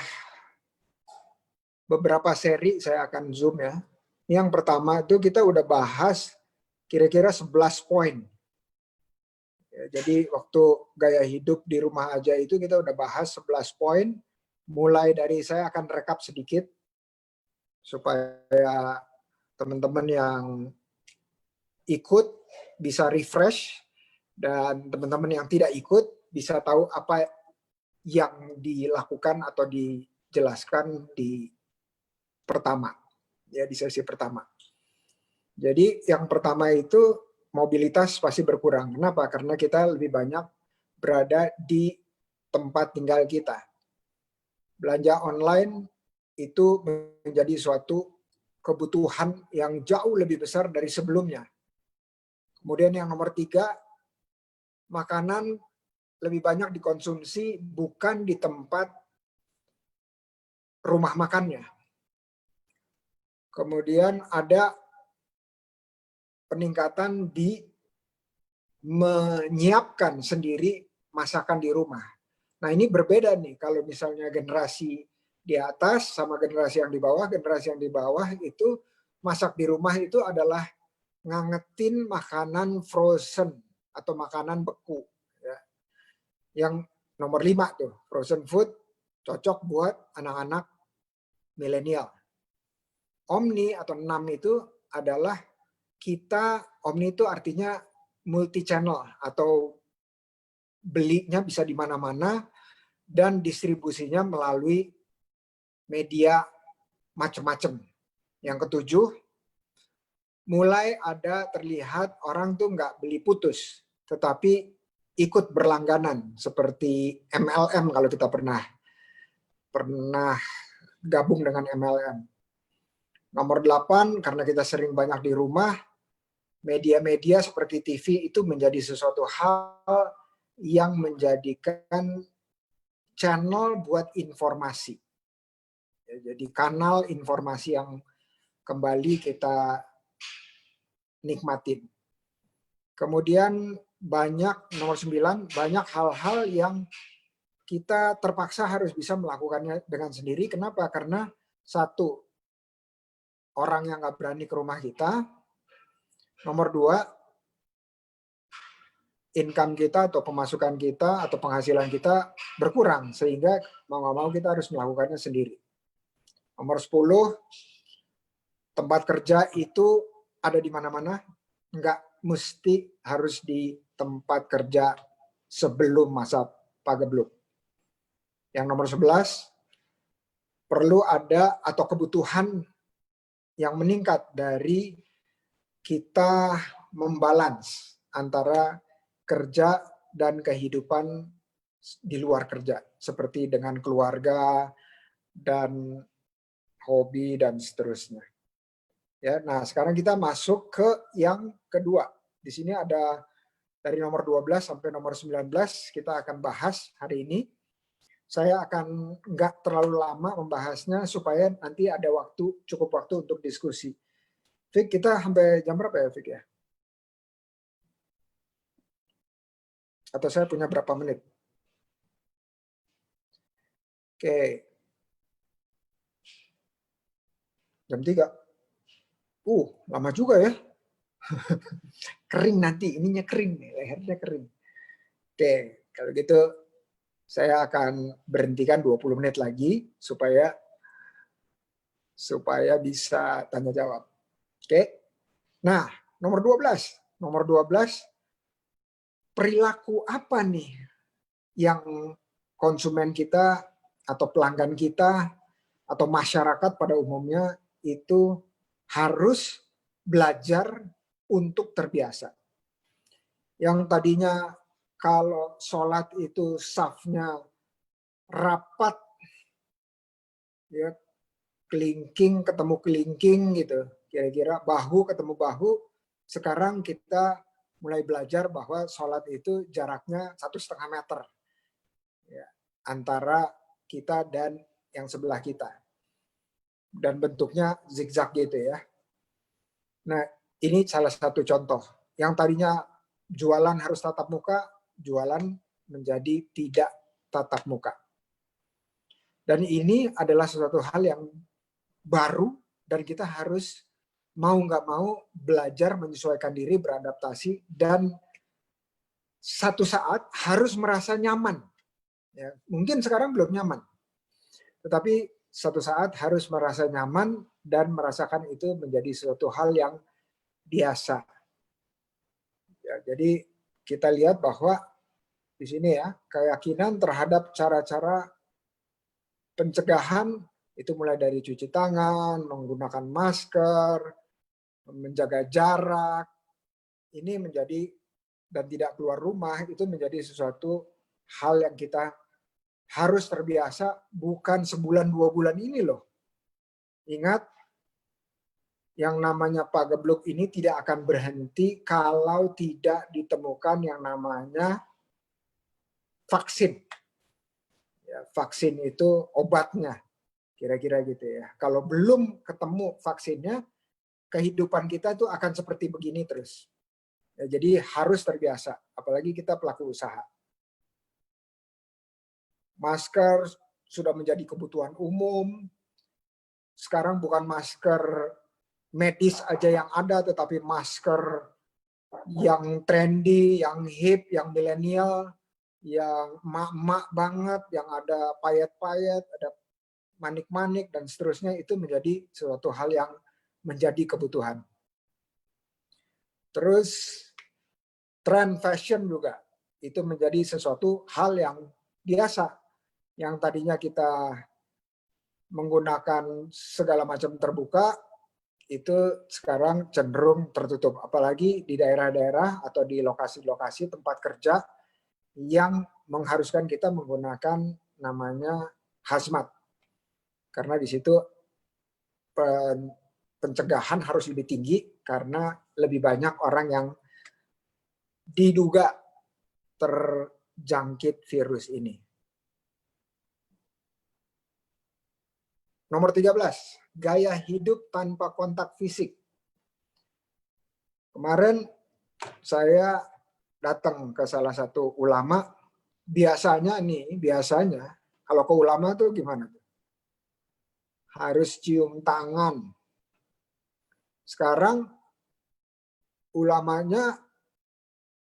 S2: beberapa seri, saya akan zoom ya. Yang pertama itu kita udah bahas kira-kira 11 poin. Ya, jadi waktu gaya hidup di rumah aja itu kita udah bahas 11 poin. Mulai dari, saya akan rekap sedikit supaya teman-teman yang ikut bisa refresh dan teman-teman yang tidak ikut bisa tahu apa yang dilakukan atau dijelaskan di pertama, ya, di sesi pertama. Jadi yang pertama itu mobilitas pasti berkurang. Kenapa? Karena kita lebih banyak berada di tempat tinggal kita. Belanja online itu menjadi suatu kebutuhan yang jauh lebih besar dari sebelumnya. Kemudian yang nomor 3, makanan lebih banyak dikonsumsi bukan di tempat rumah makannya. Kemudian ada peningkatan di menyiapkan sendiri masakan di rumah. Nah, ini berbeda nih kalau misalnya generasi di atas sama generasi yang di bawah. Generasi yang di bawah itu masak di rumah itu adalah ngangetin makanan frozen atau makanan beku. Ya. Yang nomor 5 tuh, frozen food cocok buat anak-anak milenial. Omni atau 6 itu adalah kita, Omni itu artinya multi channel atau belinya bisa di mana-mana dan distribusinya melalui media macam-macam. Yang ketujuh, mulai ada terlihat orang tuh nggak beli putus, tetapi ikut berlangganan seperti MLM kalau kita pernah gabung dengan MLM. Nomor 8, karena kita sering banyak di rumah, media-media seperti TV itu menjadi sesuatu hal yang menjadikan channel buat informasi. Jadi kanal informasi yang kembali kita nikmatin. Kemudian nomor 9, banyak hal-hal yang kita terpaksa harus bisa melakukannya dengan sendiri. Kenapa? Karena satu, orang yang nggak berani ke rumah kita. Nomor 2, income kita atau pemasukan kita atau penghasilan kita berkurang. Sehingga mau nggak mau kita harus melakukannya sendiri. Nomor 10, tempat kerja itu ada di mana-mana. Nggak mesti harus di tempat kerja sebelum masa pagebluk. Yang nomor 11, perlu ada atau kebutuhan yang meningkat dari kita membalans antara kerja dan kehidupan di luar kerja, seperti dengan keluarga dan hobi dan seterusnya. Ya, nah sekarang kita masuk ke yang kedua. Di sini ada dari nomor 12 sampai nomor 19 kita akan bahas hari ini. Saya akan nggak terlalu lama membahasnya supaya nanti ada cukup waktu untuk diskusi. Fik, kita sampai jam berapa ya, Fik ya? Atau saya punya berapa menit? Oke. Jam 3. Lama juga ya. Kering nanti, ininya kering, lehernya kering. Oke, kalau gitu saya akan berhentikan 20 menit lagi supaya bisa tanya jawab. Oke. Nah, nomor 12. Nomor 12, perilaku apa nih yang konsumen kita atau pelanggan kita atau masyarakat pada umumnya itu harus belajar untuk terbiasa. Yang tadinya kalau sholat itu safnya rapat, ya, kelingking ketemu kelingking gitu, kira-kira bahu ketemu bahu. Sekarang kita mulai belajar bahwa sholat itu jaraknya 1,5 meter, ya, antara kita dan yang sebelah kita, dan bentuknya zigzag gitu ya. Nah, ini salah satu contoh. Yang tadinya jualan harus tatap muka, jualan menjadi tidak tatap muka. Dan ini adalah sesuatu hal yang baru, dan kita harus mau nggak mau belajar menyesuaikan diri, beradaptasi, dan satu saat harus merasa nyaman. Ya, mungkin sekarang belum nyaman, tetapi satu saat harus merasa nyaman dan merasakan itu menjadi suatu hal yang biasa. Ya, jadi kita lihat bahwa di sini ya, keyakinan terhadap cara-cara pencegahan itu mulai dari cuci tangan, menggunakan masker, menjaga jarak, ini menjadi, dan tidak keluar rumah, itu menjadi sesuatu hal yang kita harus terbiasa, bukan sebulan 2 bulan ini loh. Ingat, yang namanya pagebluk ini tidak akan berhenti kalau tidak ditemukan yang namanya vaksin. Ya, vaksin itu obatnya, kira-kira gitu ya. Kalau belum ketemu vaksinnya, kehidupan kita itu akan seperti begini terus. Ya, jadi harus terbiasa, apalagi kita pelaku usaha. Masker sudah menjadi kebutuhan umum. Sekarang bukan masker medis aja yang ada, tetapi masker yang trendy, yang hip, yang milenial, yang emak-emak banget, yang ada payet-payet, ada manik-manik, dan seterusnya, itu menjadi suatu hal yang menjadi kebutuhan. Terus tren fashion juga, itu menjadi sesuatu hal yang biasa. Yang tadinya kita menggunakan segala macam terbuka, itu sekarang cenderung tertutup. Apalagi di daerah-daerah atau di lokasi-lokasi tempat kerja yang mengharuskan kita menggunakan namanya hazmat. Karena di situ pencegahan harus lebih tinggi karena lebih banyak orang yang diduga terjangkit virus ini. Nomor 13, gaya hidup tanpa kontak fisik. Kemarin saya datang ke salah satu ulama, biasanya kalau ke ulama tuh gimana? Harus cium tangan. Sekarang ulamanya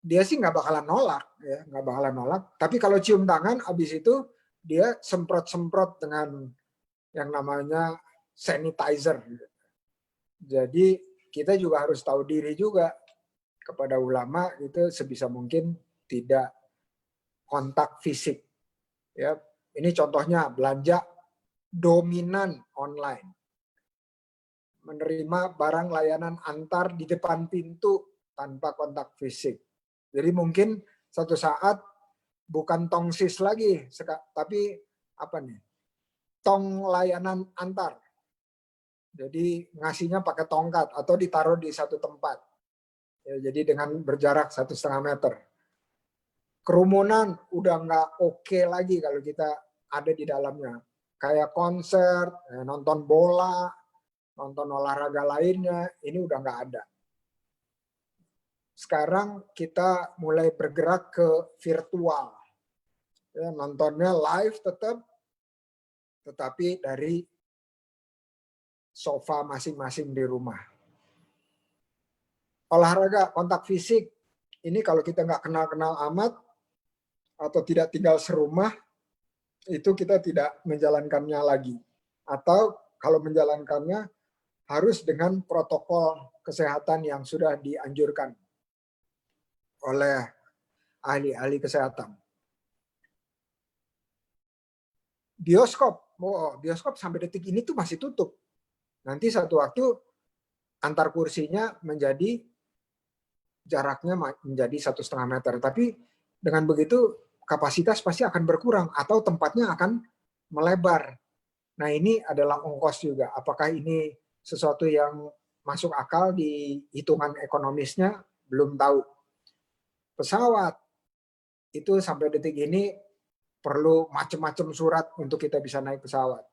S2: dia sih nggak bakalan nolak, ya, nggak bakalan nolak. Tapi kalau cium tangan, abis itu dia semprot-semprot dengan yang namanya sanitizer. Jadi kita juga harus tahu diri juga, kepada ulama itu sebisa mungkin tidak kontak fisik. Ya, ini contohnya belanja dominan online, menerima barang layanan antar di depan pintu tanpa kontak fisik. Jadi mungkin suatu saat bukan tongsis lagi, tapi apa nih? Tong layanan antar. Jadi ngasihnya pakai tongkat atau ditaruh di satu tempat. Ya, jadi dengan berjarak 1,5 meter. Kerumunan udah nggak oke lagi kalau kita ada di dalamnya. Kayak konser, nonton bola, nonton olahraga lainnya, ini udah nggak ada. Sekarang kita mulai bergerak ke virtual. Ya, nontonnya live tetap, tetapi dari sofa masing-masing di rumah. Olahraga, kontak fisik, ini kalau kita nggak kenal-kenal amat, atau tidak tinggal serumah, itu kita tidak menjalankannya lagi. Atau kalau menjalankannya, harus dengan protokol kesehatan yang sudah dianjurkan oleh ahli-ahli kesehatan. Bioskop, bioskop sampai detik ini tuh masih tutup. Nanti satu waktu antar kursinya menjadi jaraknya menjadi 1,5 meter. Tapi dengan begitu kapasitas pasti akan berkurang atau tempatnya akan melebar. Nah, ini adalah ongkos juga. Apakah ini sesuatu yang masuk akal di hitungan ekonomisnya? Belum tahu. Pesawat itu sampai detik ini perlu macam-macam surat untuk kita bisa naik pesawat.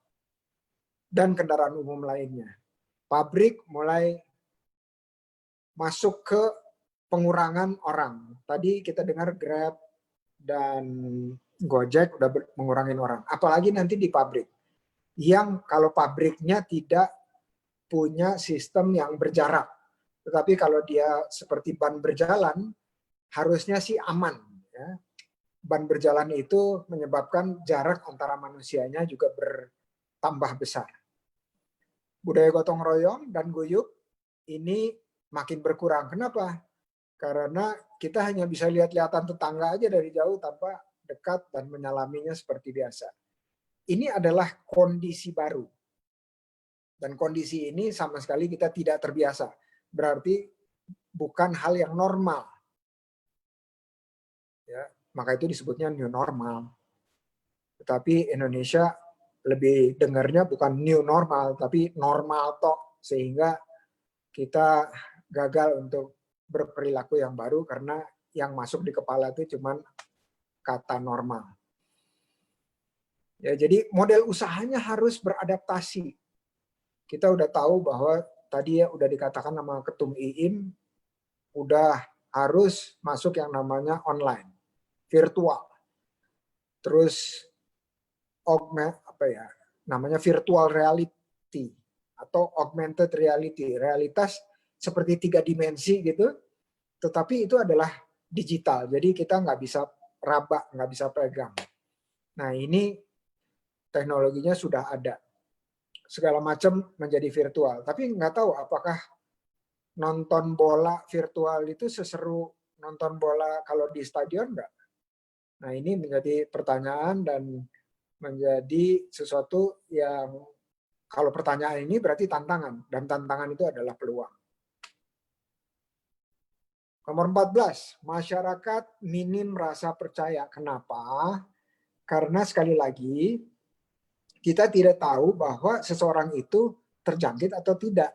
S2: Dan kendaraan umum lainnya. Pabrik mulai masuk ke pengurangan orang. Tadi kita dengar Grab dan Gojek udah mengurangi orang. Apalagi nanti di pabrik. Yang kalau pabriknya tidak punya sistem yang berjarak. Tetapi kalau dia seperti ban berjalan, harusnya sih aman. Ya. Ban berjalan itu menyebabkan jarak antara manusianya juga bertambah besar. Budaya gotong royong dan guyup ini makin berkurang. Kenapa? Karena kita hanya bisa lihat-lihatan tetangga aja dari jauh tanpa dekat dan menyalaminya seperti biasa. Ini adalah kondisi baru. Dan kondisi ini sama sekali kita tidak terbiasa. Berarti bukan hal yang normal. Ya, maka itu disebutnya new normal. Tetapi Indonesia lebih dengarnya bukan new normal, tapi normal tok. Sehingga kita gagal untuk berperilaku yang baru karena yang masuk di kepala itu cuman kata normal. Ya, jadi model usahanya harus beradaptasi. Kita udah tahu bahwa tadi ya udah dikatakan sama Ketum IIM, udah harus masuk yang namanya online, virtual. Terus namanya virtual reality atau augmented reality, realitas seperti 3 dimensi gitu, tetapi itu adalah digital. Jadi kita nggak bisa raba, nggak bisa pegang. Nah, ini teknologinya sudah ada. Segala macam menjadi virtual. Tapi nggak tahu apakah nonton bola virtual itu seseru nonton bola kalau di stadion nggak? Nah, ini menjadi pertanyaan dan menjadi sesuatu yang kalau pertanyaan ini berarti tantangan. Dan tantangan itu adalah peluang. Nomor 14, masyarakat minim rasa percaya. Kenapa? Karena sekali lagi, kita tidak tahu bahwa seseorang itu terjangkit atau tidak.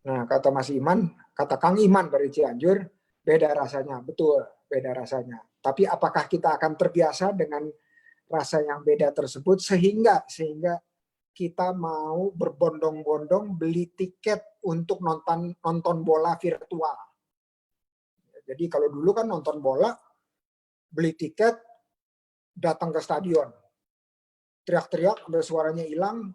S2: Nah, kata Mas Iman, kata Kang Iman dari Cianjur, beda rasanya. Betul, beda rasanya. Tapi apakah kita akan terbiasa dengan rasa yang beda tersebut sehingga kita mau berbondong-bondong beli tiket untuk nonton bola virtual. Jadi kalau dulu kan nonton bola, beli tiket, datang ke stadion. Teriak-teriak, sampai suaranya hilang,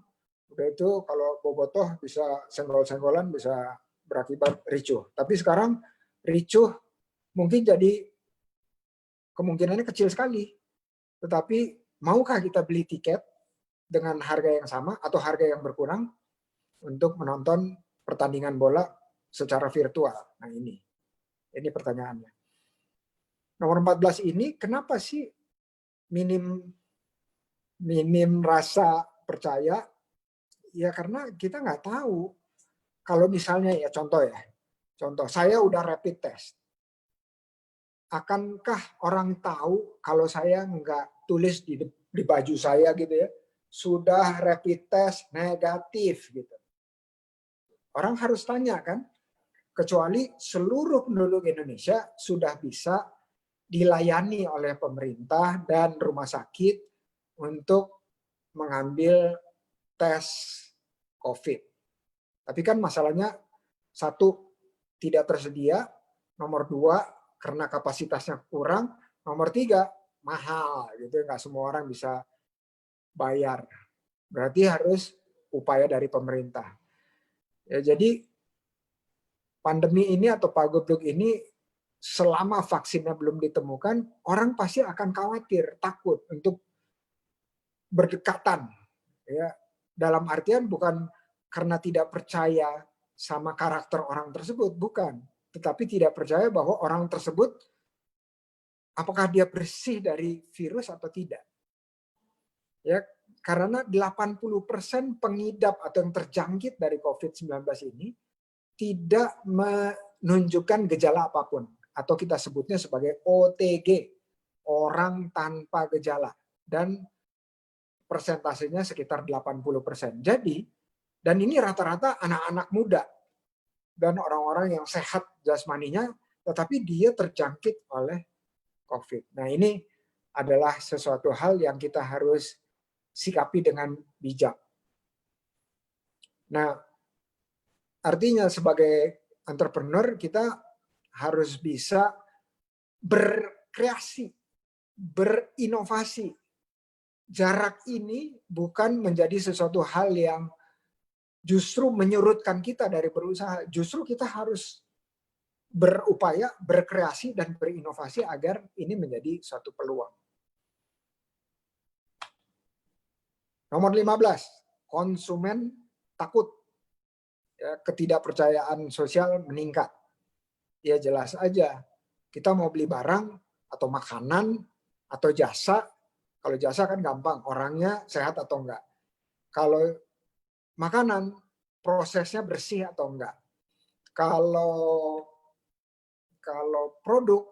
S2: udah itu kalau bobotoh bisa senggol-senggolan, bisa berakibat ricuh. Tapi sekarang ricuh mungkin jadi kemungkinannya kecil sekali. Tetapi maukah kita beli tiket dengan harga yang sama atau harga yang berkurang untuk menonton pertandingan bola secara virtual? Nah, ini pertanyaannya. Nomor 14 ini kenapa sih minim rasa percaya? Ya karena kita nggak tahu. Kalau misalnya ya contoh saya udah rapid test. Akankah orang tahu kalau saya nggak tulis di baju saya gitu ya, sudah rapid test negatif gitu. Orang harus tanya kan, kecuali seluruh penduduk Indonesia sudah bisa dilayani oleh pemerintah dan rumah sakit untuk mengambil tes COVID. Tapi kan masalahnya, 1, tidak tersedia, nomor 2, karena kapasitasnya kurang, nomor 3, mahal gitu, nggak semua orang bisa bayar. Berarti harus upaya dari pemerintah. Ya, jadi pandemi ini atau pagebluk ini selama vaksinnya belum ditemukan, orang pasti akan khawatir, takut untuk berdekatan. Ya, dalam artian bukan karena tidak percaya sama karakter orang tersebut, bukan. Tetapi tidak percaya bahwa orang tersebut apakah dia bersih dari virus atau tidak. Ya, karena 80% pengidap atau yang terjangkit dari COVID-19 ini tidak menunjukkan gejala apapun. atau kita sebutnya sebagai OTG, orang tanpa gejala, dan persentasenya sekitar 80%. Jadi, dan ini rata-rata anak-anak muda dan orang-orang yang sehat jasmaninya, tetapi dia terjangkit oleh COVID. Nah, ini adalah sesuatu hal yang kita harus sikapi dengan bijak. Nah, artinya sebagai entrepreneur kita harus bisa berkreasi, berinovasi. Jarak ini bukan menjadi sesuatu hal yang justru menyurutkan kita dari berusaha. Justru kita harus berupaya, berkreasi, dan berinovasi agar ini menjadi suatu peluang. Nomor 15, konsumen takut. Ya, ketidakpercayaan sosial meningkat. Ya jelas aja, kita mau beli barang atau makanan atau jasa. Kalau jasa kan gampang, orangnya sehat atau enggak. Kalau makanan, prosesnya bersih atau enggak. Kalau produk,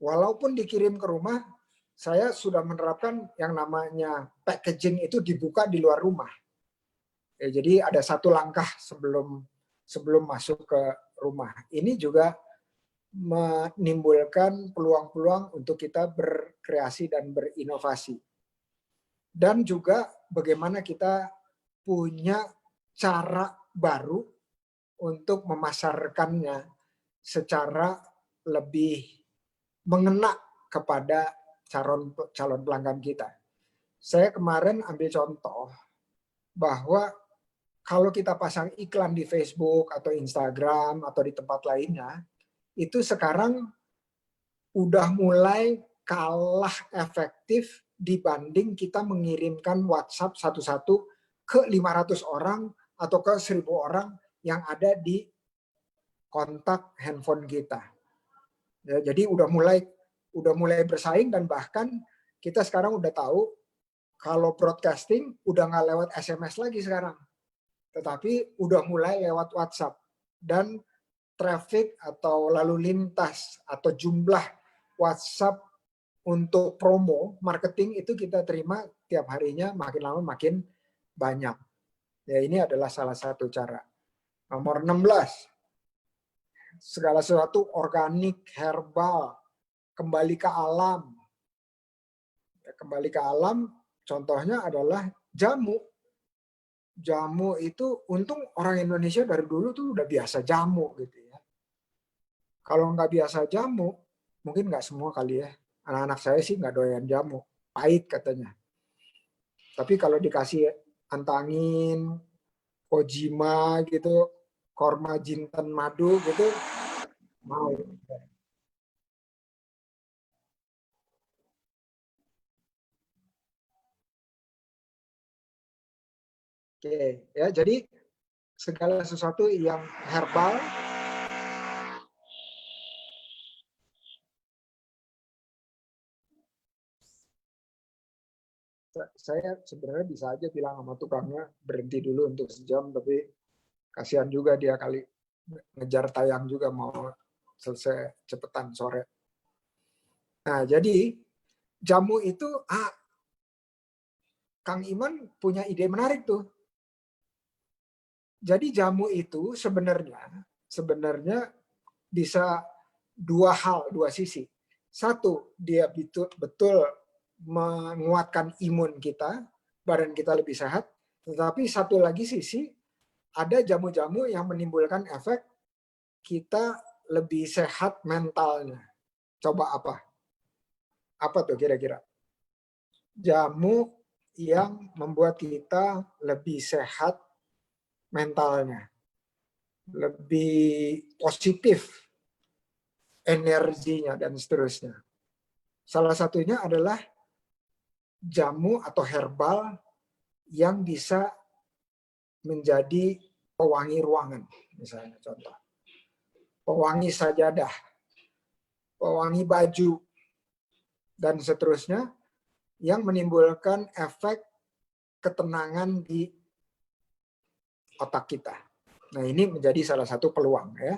S2: walaupun dikirim ke rumah, saya sudah menerapkan yang namanya packaging itu dibuka di luar rumah. Ya, jadi ada satu langkah sebelum masuk ke rumah. Ini juga menimbulkan peluang-peluang untuk kita berkreasi dan berinovasi. Dan juga bagaimana kita punya cara baru untuk memasarkannya secara lebih mengena kepada calon pelanggan kita. Saya kemarin ambil contoh bahwa kalau kita pasang iklan di Facebook atau Instagram atau di tempat lainnya, itu sekarang udah mulai kalah efektif dibanding kita mengirimkan WhatsApp satu-satu ke 500 orang atau ke 1.000 orang yang ada di kontak handphone kita. Ya, jadi udah mulai bersaing, dan bahkan kita sekarang udah tahu kalau broadcasting udah nggak lewat SMS lagi sekarang, tetapi udah mulai lewat WhatsApp. Dan traffic atau lalu lintas atau jumlah WhatsApp untuk promo marketing itu kita terima tiap harinya makin lama makin banyak. Ya, ini adalah salah satu cara. Nomor 16, segala sesuatu organik, herbal, kembali ke alam. Kembali ke alam, contohnya adalah jamu. Jamu itu, untung orang Indonesia dari dulu tuh udah biasa jamu gitu ya. Kalau nggak biasa jamu, mungkin nggak semua kali ya. Anak-anak saya sih nggak doyan jamu, pahit katanya. Tapi kalau dikasih antangin, kojima gitu, korma jinten madu gitu, mau. Oke, ya jadi segala sesuatu yang herbal saya sebenarnya bisa aja bilang sama tukangnya berhenti dulu untuk sejam, tapi kasihan juga dia kali ngejar tayang juga mau selesai cepetan sore. Nah, jadi jamu itu Kang Iman punya ide menarik tuh. Jadi jamu itu sebenarnya bisa dua sisi. Satu, dia betul menguatkan imun kita, badan kita lebih sehat. Tetapi satu lagi sisi, ada jamu-jamu yang menimbulkan efek kita lebih sehat mentalnya. Coba apa? Apa tuh kira-kira? Jamu yang membuat kita lebih sehat mentalnya, lebih positif energinya, dan seterusnya. Salah satunya adalah jamu atau herbal yang bisa menjadi pewangi ruangan, misalnya contoh. Pewangi sajadah, pewangi baju, dan seterusnya, yang menimbulkan efek ketenangan di otak kita. Nah, ini menjadi salah satu peluang ya.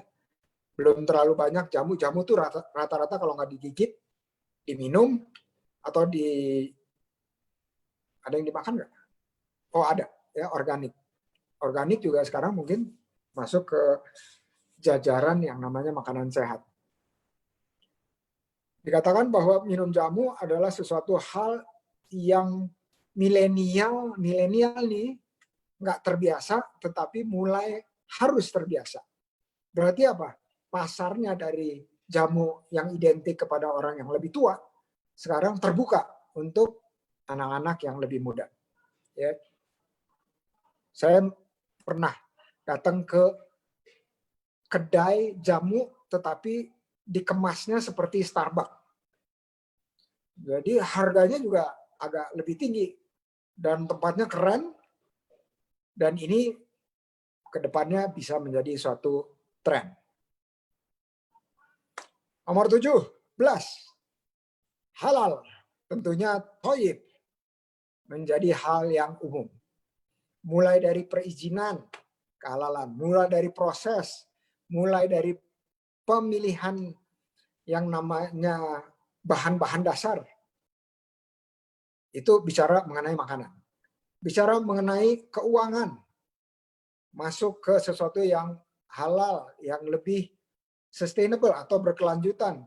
S2: belum terlalu banyak jamu. Jamu tuh rata-rata kalau nggak digigit, diminum, atau ada yang dimakan nggak? Oh ada, ya organik. Organik juga sekarang mungkin masuk ke jajaran yang namanya makanan sehat. Dikatakan bahwa minum jamu adalah sesuatu hal yang milenial nih nggak terbiasa, tetapi mulai harus terbiasa. Berarti apa? Pasarnya dari jamu yang identik kepada orang yang lebih tua sekarang terbuka untuk anak-anak yang lebih muda. Ya. Saya pernah datang ke kedai jamu, tetapi dikemasnya seperti Starbucks. Jadi harganya juga agak lebih tinggi dan tempatnya keren. Dan ini kedepannya bisa menjadi suatu tren. Nomor 17, halal. Tentunya thayyib menjadi hal yang umum. Mulai dari perizinan, kehalalan, mulai dari proses, mulai dari pemilihan yang namanya bahan-bahan dasar. Itu bicara mengenai makanan. Bicara mengenai keuangan, masuk ke sesuatu yang halal, yang lebih sustainable atau berkelanjutan,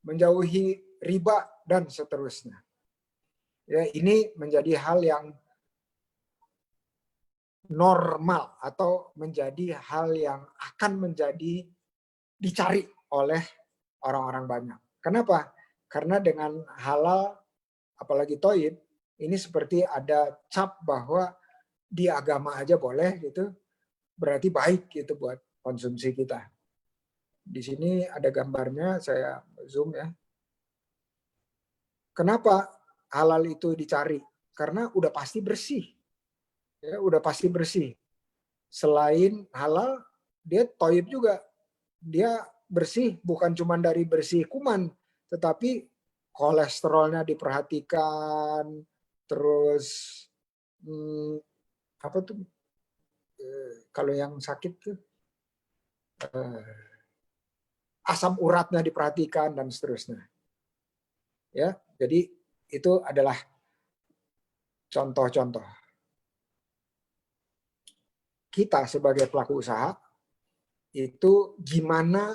S2: menjauhi riba dan seterusnya. Ya, ini menjadi hal yang normal atau menjadi hal yang akan menjadi dicari oleh orang-orang banyak. Kenapa? Karena dengan halal, apalagi thayyib, ini seperti ada cap bahwa di agama aja boleh gitu, berarti baik gitu buat konsumsi kita. Di sini ada gambarnya, saya zoom ya. Kenapa halal itu dicari? Karena udah pasti bersih. Ya, udah pasti bersih. Selain halal, dia thayyib juga. Dia bersih bukan cuma dari bersih kuman, tetapi kolesterolnya diperhatikan, terus apa tuh kalau yang sakit tuh asam uratnya diperhatikan dan seterusnya. Ya, jadi itu adalah contoh-contoh. Kita sebagai pelaku usaha itu gimana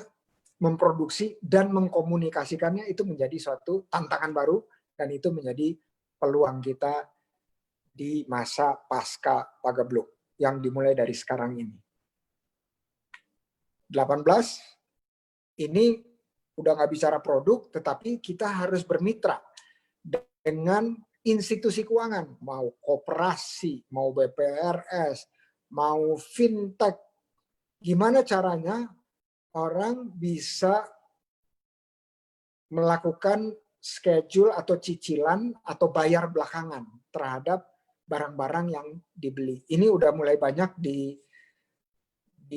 S2: memproduksi dan mengkomunikasikannya itu menjadi suatu tantangan baru dan itu menjadi peluang kita di masa pasca Pagabluk yang dimulai dari sekarang ini. 18, ini udah nggak bicara produk, tetapi kita harus bermitra dengan institusi keuangan, mau koperasi, mau BPRS, mau fintech. Gimana caranya orang bisa melakukan schedule atau cicilan atau bayar belakangan terhadap barang-barang yang dibeli. Ini udah mulai banyak di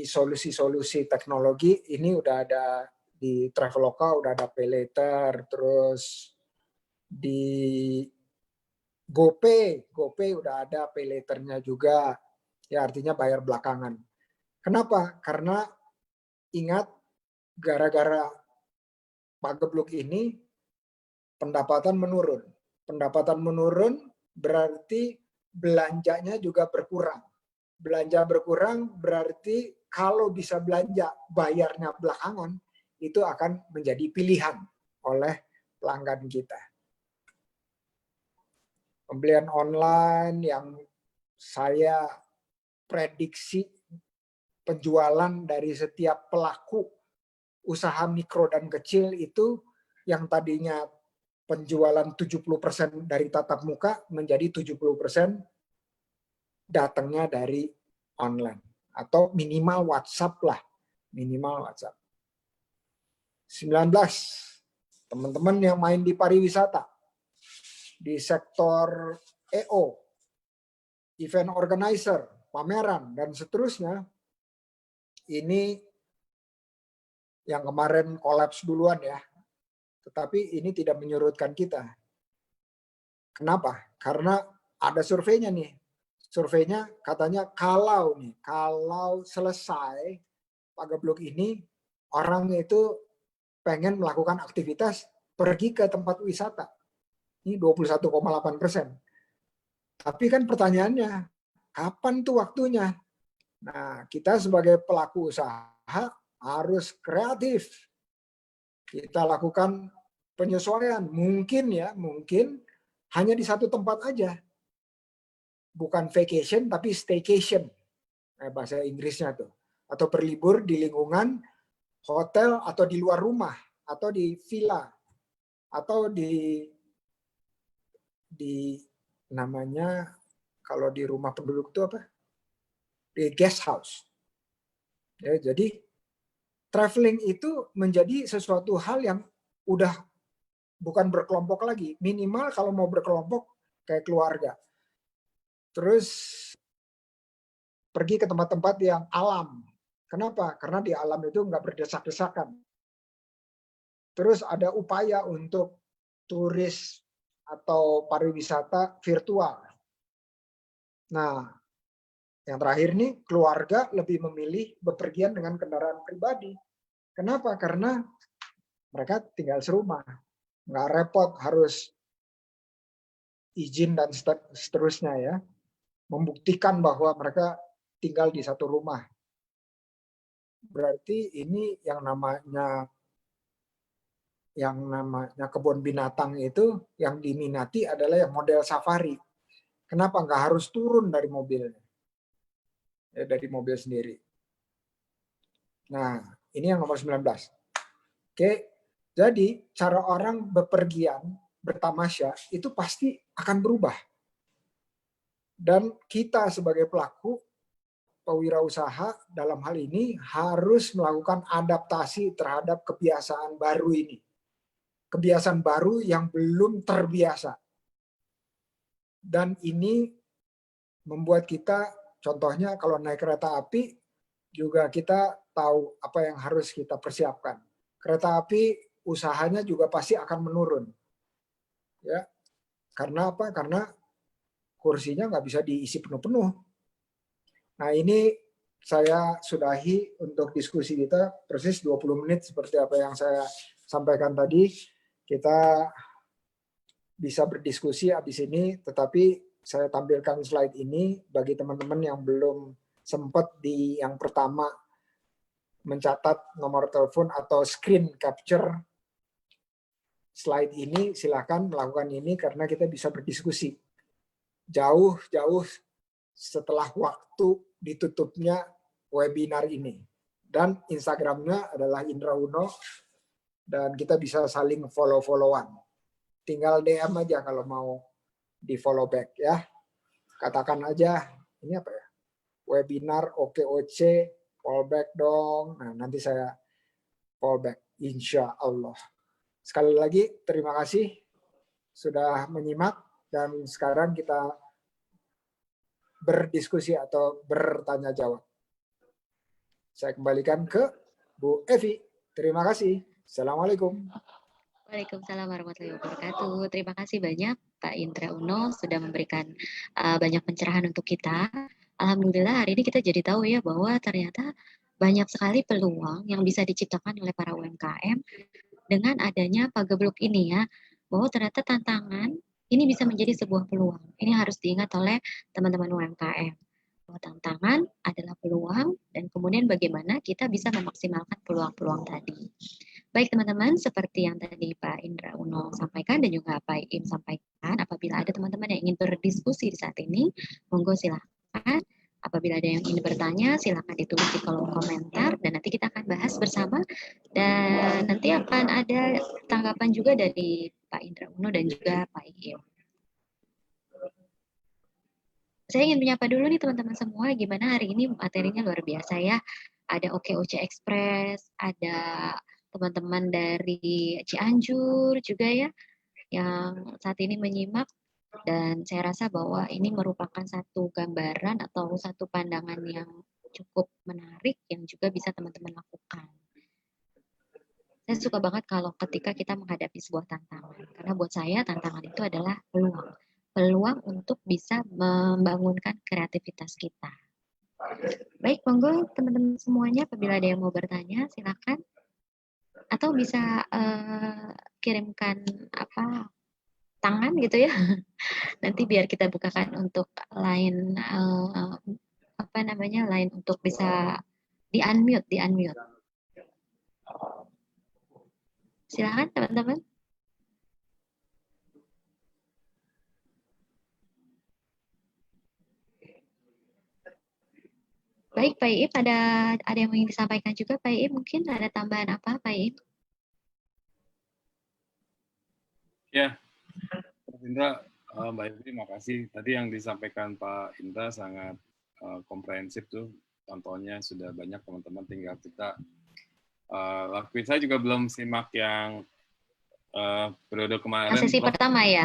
S2: solusi-solusi teknologi. Ini udah ada di Traveloka, udah ada pay later, terus di GoPay udah ada pay later-nya juga. Ya artinya bayar belakangan. Kenapa? Karena ingat gara-gara Pagabluk ini pendapatan menurun. Pendapatan menurun berarti belanjanya juga berkurang. Belanja berkurang berarti kalau bisa belanja bayarnya belakangan, itu akan menjadi pilihan oleh pelanggan kita. Pembelian online yang saya prediksi penjualan dari setiap pelaku usaha mikro dan kecil itu yang tadinya penjualan 70% dari tatap muka menjadi 70% datangnya dari online atau minimal WhatsApp lah, minimal WhatsApp. 19, teman-teman yang main di pariwisata, di sektor EO, event organizer, pameran dan seterusnya, ini yang kemarin kolaps duluan ya, tetapi ini tidak menyurutkan kita. Kenapa? Karena ada surveinya nih. Surveinya katanya kalau selesai Pagebluk ini orang itu pengen melakukan aktivitas pergi ke tempat wisata. Ini 21,8%. Tapi kan pertanyaannya, kapan tuh waktunya? Nah, kita sebagai pelaku usaha harus kreatif. Kita lakukan penyesuaian. Mungkin hanya di satu tempat aja. Bukan vacation, tapi staycation. Bahasa Inggrisnya tuh. Atau berlibur di lingkungan hotel atau di luar rumah. Atau di villa. Atau di namanya, kalau di rumah penduduk itu apa? Di guest house. Ya, jadi traveling itu menjadi sesuatu hal yang udah bukan berkelompok lagi. Minimal kalau mau berkelompok kayak keluarga. Terus pergi ke tempat-tempat yang alam. Kenapa? Karena di alam itu nggak berdesak-desakan. Terus ada upaya untuk turis atau pariwisata virtual. Nah, yang terakhir nih, keluarga lebih memilih bepergian dengan kendaraan pribadi. Kenapa? Karena mereka tinggal serumah. Nggak repot harus izin dan seterusnya ya. Membuktikan bahwa mereka tinggal di satu rumah. Berarti ini yang namanya kebun binatang itu yang diminati adalah yang model safari. Kenapa? Nggak harus turun dari mobilnya. Dari mobil sendiri. Nah, ini yang nomor 19. Oke, jadi cara orang bepergian, bertamasya, itu pasti akan berubah. Dan kita sebagai pelaku, pewirausaha dalam hal ini harus melakukan adaptasi terhadap kebiasaan baru ini. Kebiasaan baru yang belum terbiasa. Dan ini membuat kita, contohnya kalau naik kereta api, juga kita tahu apa yang harus kita persiapkan. Kereta api usahanya juga pasti akan menurun. Ya. Karena apa? Karena kursinya nggak bisa diisi penuh-penuh. Nah, ini saya sudahi untuk diskusi kita persis 20 menit seperti apa yang saya sampaikan tadi. Kita bisa berdiskusi habis ini, tetapi saya tampilkan slide ini bagi teman-teman yang belum sempat di yang pertama mencatat nomor telepon atau screen capture slide ini, silakan melakukan ini karena kita bisa berdiskusi. Jauh-jauh setelah waktu ditutupnya webinar ini. Dan Instagramnya adalah Indra Uno, dan kita bisa saling follow-followan. Tinggal DM aja kalau mau di follow back ya. Katakan aja, ini apa ya? Webinar OKOC, follow back dong. Nah, nanti saya follow back, insya Allah. Sekali lagi, terima kasih sudah menyimak. Dan sekarang kita berdiskusi atau bertanya jawab. Saya kembalikan ke Bu Evi. Terima kasih. Assalamualaikum.
S4: Waalaikumsalam warahmatullahi wabarakatuh. Terima kasih banyak Pak Indra Uno sudah memberikan banyak pencerahan untuk kita. Alhamdulillah hari ini kita jadi tahu ya bahwa ternyata banyak sekali peluang yang bisa diciptakan oleh para UMKM dengan adanya Pagebluk ini ya. Bahwa ternyata tantangan ini bisa menjadi sebuah peluang. Ini harus diingat oleh teman-teman UMKM. Bahwa tantangan adalah peluang dan kemudian bagaimana kita bisa memaksimalkan peluang-peluang tadi. Baik teman-teman, seperti yang tadi Pak Indra Uno sampaikan dan juga Pak Im sampaikan, apabila ada teman-teman yang ingin berdiskusi di saat ini, monggo silakan. Apabila ada yang ingin bertanya, silakan ditulis di kolom komentar dan nanti kita akan bahas bersama. Dan nanti akan ada tanggapan juga dari Pak Indra Uno dan juga Pak Im. Saya ingin menyapa dulu nih teman-teman semua, gimana hari ini materinya luar biasa ya. Ada OKOC Express, ada teman-teman dari Cianjur juga ya, yang saat ini menyimak. Dan saya rasa bahwa ini merupakan satu gambaran atau satu pandangan yang cukup menarik yang juga bisa teman-teman lakukan. Saya suka banget kalau ketika kita menghadapi sebuah tantangan. Karena buat saya tantangan itu adalah peluang. Peluang untuk bisa membangunkan kreativitas kita. Baik, monggo teman-teman semuanya apabila ada yang mau bertanya silakan atau bisa kirimkan apa tangan gitu ya. Nanti biar kita bukakan untuk line apa namanya line untuk bisa di unmute. Silakan teman-teman. Baik, Pak Iip, ada yang ingin disampaikan juga, Pak Iip, mungkin ada tambahan apa, Pak Iip?
S3: Ya, Pak Indra, Mbak Ivy, terima kasih. Tadi yang disampaikan Pak Indra sangat komprehensif tuh. Contohnya sudah banyak teman-teman, tinggal kita lakuin. Saya juga belum simak yang periode kemarin.
S4: Sesi pertama ya.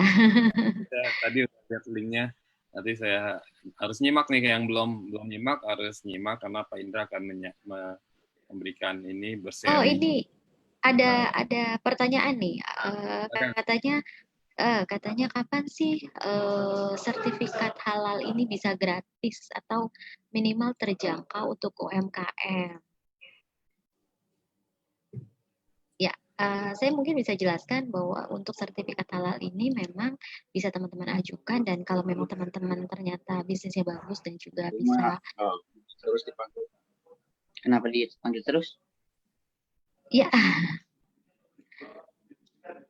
S3: Tadi udah lihat linknya. Nanti saya harus nyimak nih, yang belum nyimak harus nyimak karena Pak Indra akan memberikan ini berseri.
S4: Oh, ini ada pertanyaan nih. Katanya kapan sih sertifikat halal ini bisa gratis atau minimal terjangkau untuk UMKM? Ya, saya mungkin bisa jelaskan bahwa untuk sertifikat halal ini memang bisa teman-teman ajukan, dan kalau memang teman-teman ternyata bisnisnya bagus dan juga bisa
S5: terus dipanggil. Kenapa dipanggil terus?
S4: ya.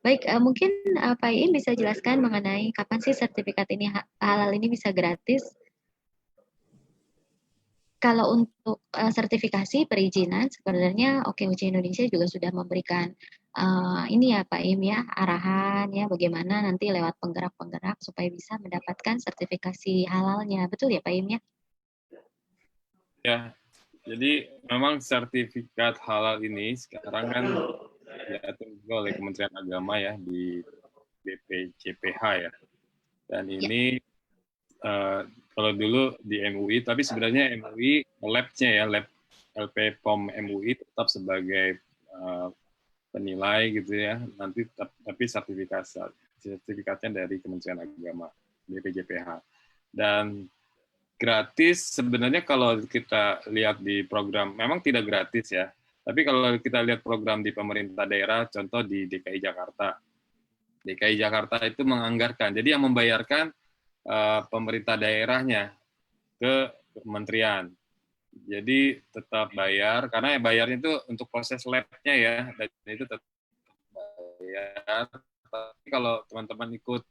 S4: Baik, mungkin Pak Iin bisa jelaskan mengenai kapan sih sertifikat ini halal ini bisa gratis. Kalau untuk sertifikasi perizinan sebenarnya OKOC Indonesia juga sudah memberikan ini ya Pak Im ya, arahan ya bagaimana nanti lewat penggerak-penggerak supaya bisa mendapatkan sertifikasi halalnya. Betul ya Pak Im ya?
S3: Ya, jadi memang sertifikat halal ini sekarang kan diatur juga oleh Kementerian Agama ya di BPJPH ya. Dan ini kalau dulu di MUI, tapi sebenarnya MUI lab-nya ya, lab LP POM MUI tetap sebagai penilai gitu ya. Nanti tapi sertifikatnya dari Kementerian Agama BPJPH. Dan gratis sebenarnya kalau kita lihat di program, memang tidak gratis ya. Tapi kalau kita lihat program di pemerintah daerah, contoh di DKI Jakarta. DKI Jakarta itu menganggarkan, jadi yang membayarkan pemerintah daerahnya ke kementerian. Jadi tetap bayar, karena bayarnya itu untuk proses lab-nya ya, dan itu tetap bayar. Tapi kalau teman-teman ikut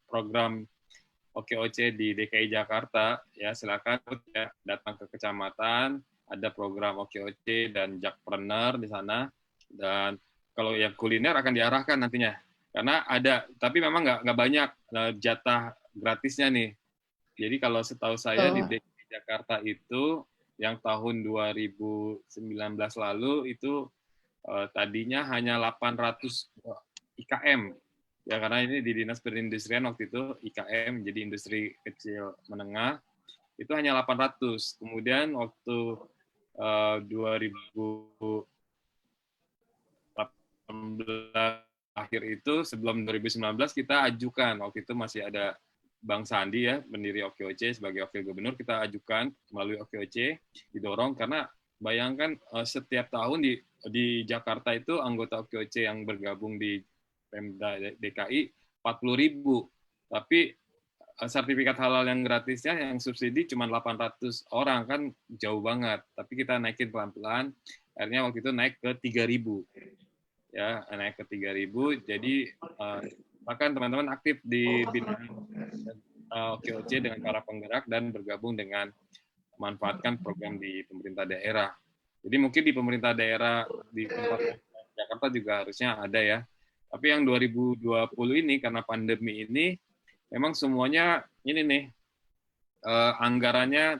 S3: program OKOC di DKI Jakarta, ya silakan ya, datang ke kecamatan, ada program OKOC dan Jakpreneur di sana, dan kalau yang kuliner akan diarahkan nantinya. Karena ada, tapi memang nggak banyak jatah gratisnya nih. Jadi kalau setahu saya di DKI Jakarta itu yang tahun 2019 lalu itu tadinya hanya 800 IKM. Ya karena ini di Dinas Perindustrian waktu itu IKM, jadi industri kecil menengah, itu hanya 800. Kemudian waktu 2018 akhir itu, sebelum 2019 kita ajukan, waktu itu masih ada Bang Sandi ya, pendiri OKOC sebagai wakil gubernur, kita ajukan melalui OKOC, didorong karena bayangkan setiap tahun di Jakarta itu anggota OKOC yang bergabung di Pemda DKI 40.000, tapi sertifikat halal yang gratisnya yang subsidi cuma 800 orang, kan jauh banget. Tapi kita naikin pelan-pelan, akhirnya waktu itu naik ke 3.000. Ya, naik ke 3.000. Jadi bahkan teman-teman aktif di bidang OKOC dengan para penggerak dan bergabung dengan memanfaatkan program di pemerintah daerah. Jadi mungkin di pemerintah daerah di tempat Jakarta juga harusnya ada ya. Tapi yang 2020 ini karena pandemi ini memang semuanya ini nih anggarannya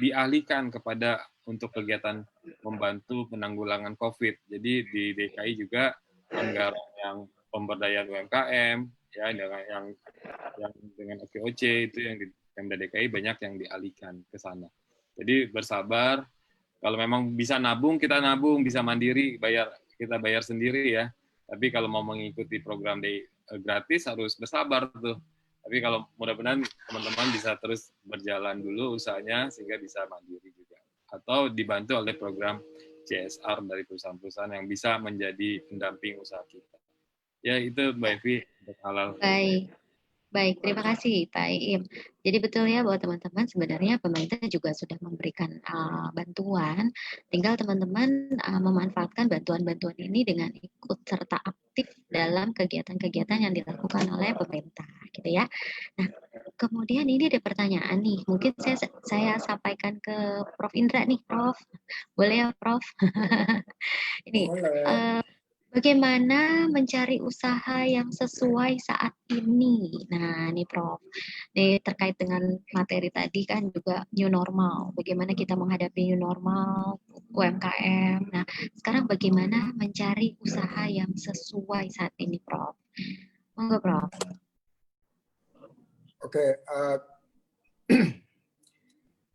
S3: dialihkan kepada untuk kegiatan membantu penanggulangan COVID. Jadi di DKI juga anggaran yang pemberdayaan UMKM ya yang dengan OKOC itu yang di Pemda DKI banyak yang dialihkan ke sana. Jadi bersabar, kalau memang bisa nabung kita nabung, bisa mandiri kita bayar sendiri ya. Tapi kalau mau mengikuti program gratis harus bersabar tuh. Tapi kalau mudah-mudahan teman-teman bisa terus berjalan dulu usahanya sehingga bisa mandiri juga. atau dibantu oleh program CSR dari perusahaan-perusahaan yang bisa menjadi pendamping usaha kita. Ya itu Mbak Evi untuk halal.
S4: Baik. Baik, terima kasih Pak Iim. Jadi betul ya bahwa teman-teman sebenarnya pemerintah juga sudah memberikan bantuan, tinggal teman-teman memanfaatkan bantuan-bantuan ini dengan ikut serta aktif dalam kegiatan-kegiatan yang dilakukan oleh pemerintah, gitu ya. Nah, kemudian ini ada pertanyaan nih, mungkin saya sampaikan ke Prof. Indra nih, Prof. Boleh ya, Prof? Ini,
S2: Boleh.
S4: bagaimana mencari usaha yang sesuai saat ini? Nah, nih Prof. Nih terkait dengan materi tadi kan juga new normal. Bagaimana kita menghadapi new normal, UMKM. Nah, sekarang bagaimana mencari usaha yang sesuai saat ini, Prof? Monggo, Prof.
S2: Oke,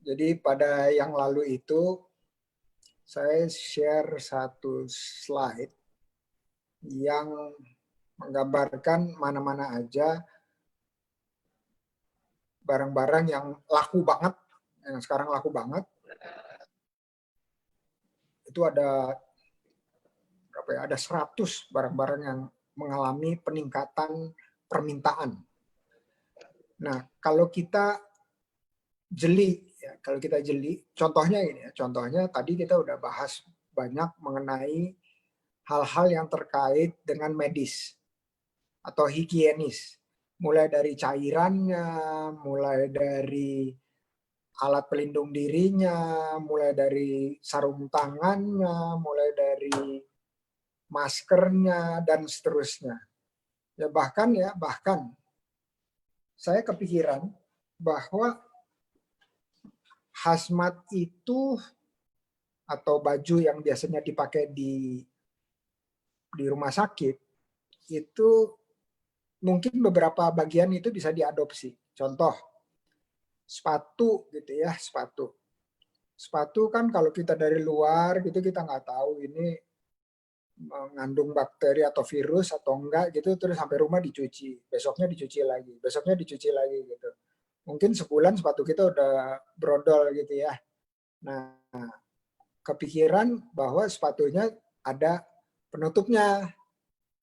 S2: jadi pada yang lalu itu saya share satu slide yang menggambarkan mana-mana aja barang-barang yang laku banget, yang sekarang laku banget. Itu ada berapa ya? Ada 100 barang-barang yang mengalami peningkatan permintaan. Nah, kalau kita jeli, ya, contohnya ini ya, contohnya tadi kita udah bahas banyak mengenai hal-hal yang terkait dengan medis atau higienis, mulai dari cairannya, mulai dari alat pelindung dirinya, mulai dari sarung tangannya, mulai dari maskernya, dan seterusnya. Ya bahkan saya kepikiran bahwa hazmat itu atau baju yang biasanya dipakai di rumah sakit itu mungkin beberapa bagian itu bisa diadopsi. Contoh sepatu gitu ya, sepatu. Sepatu kan kalau kita dari luar gitu kita nggak tahu ini mengandung bakteri atau virus atau enggak gitu, terus sampai rumah dicuci, besoknya dicuci lagi gitu. Mungkin sebulan sepatu kita udah brodol gitu ya. Nah, kepikiran bahwa sepatunya ada penutupnya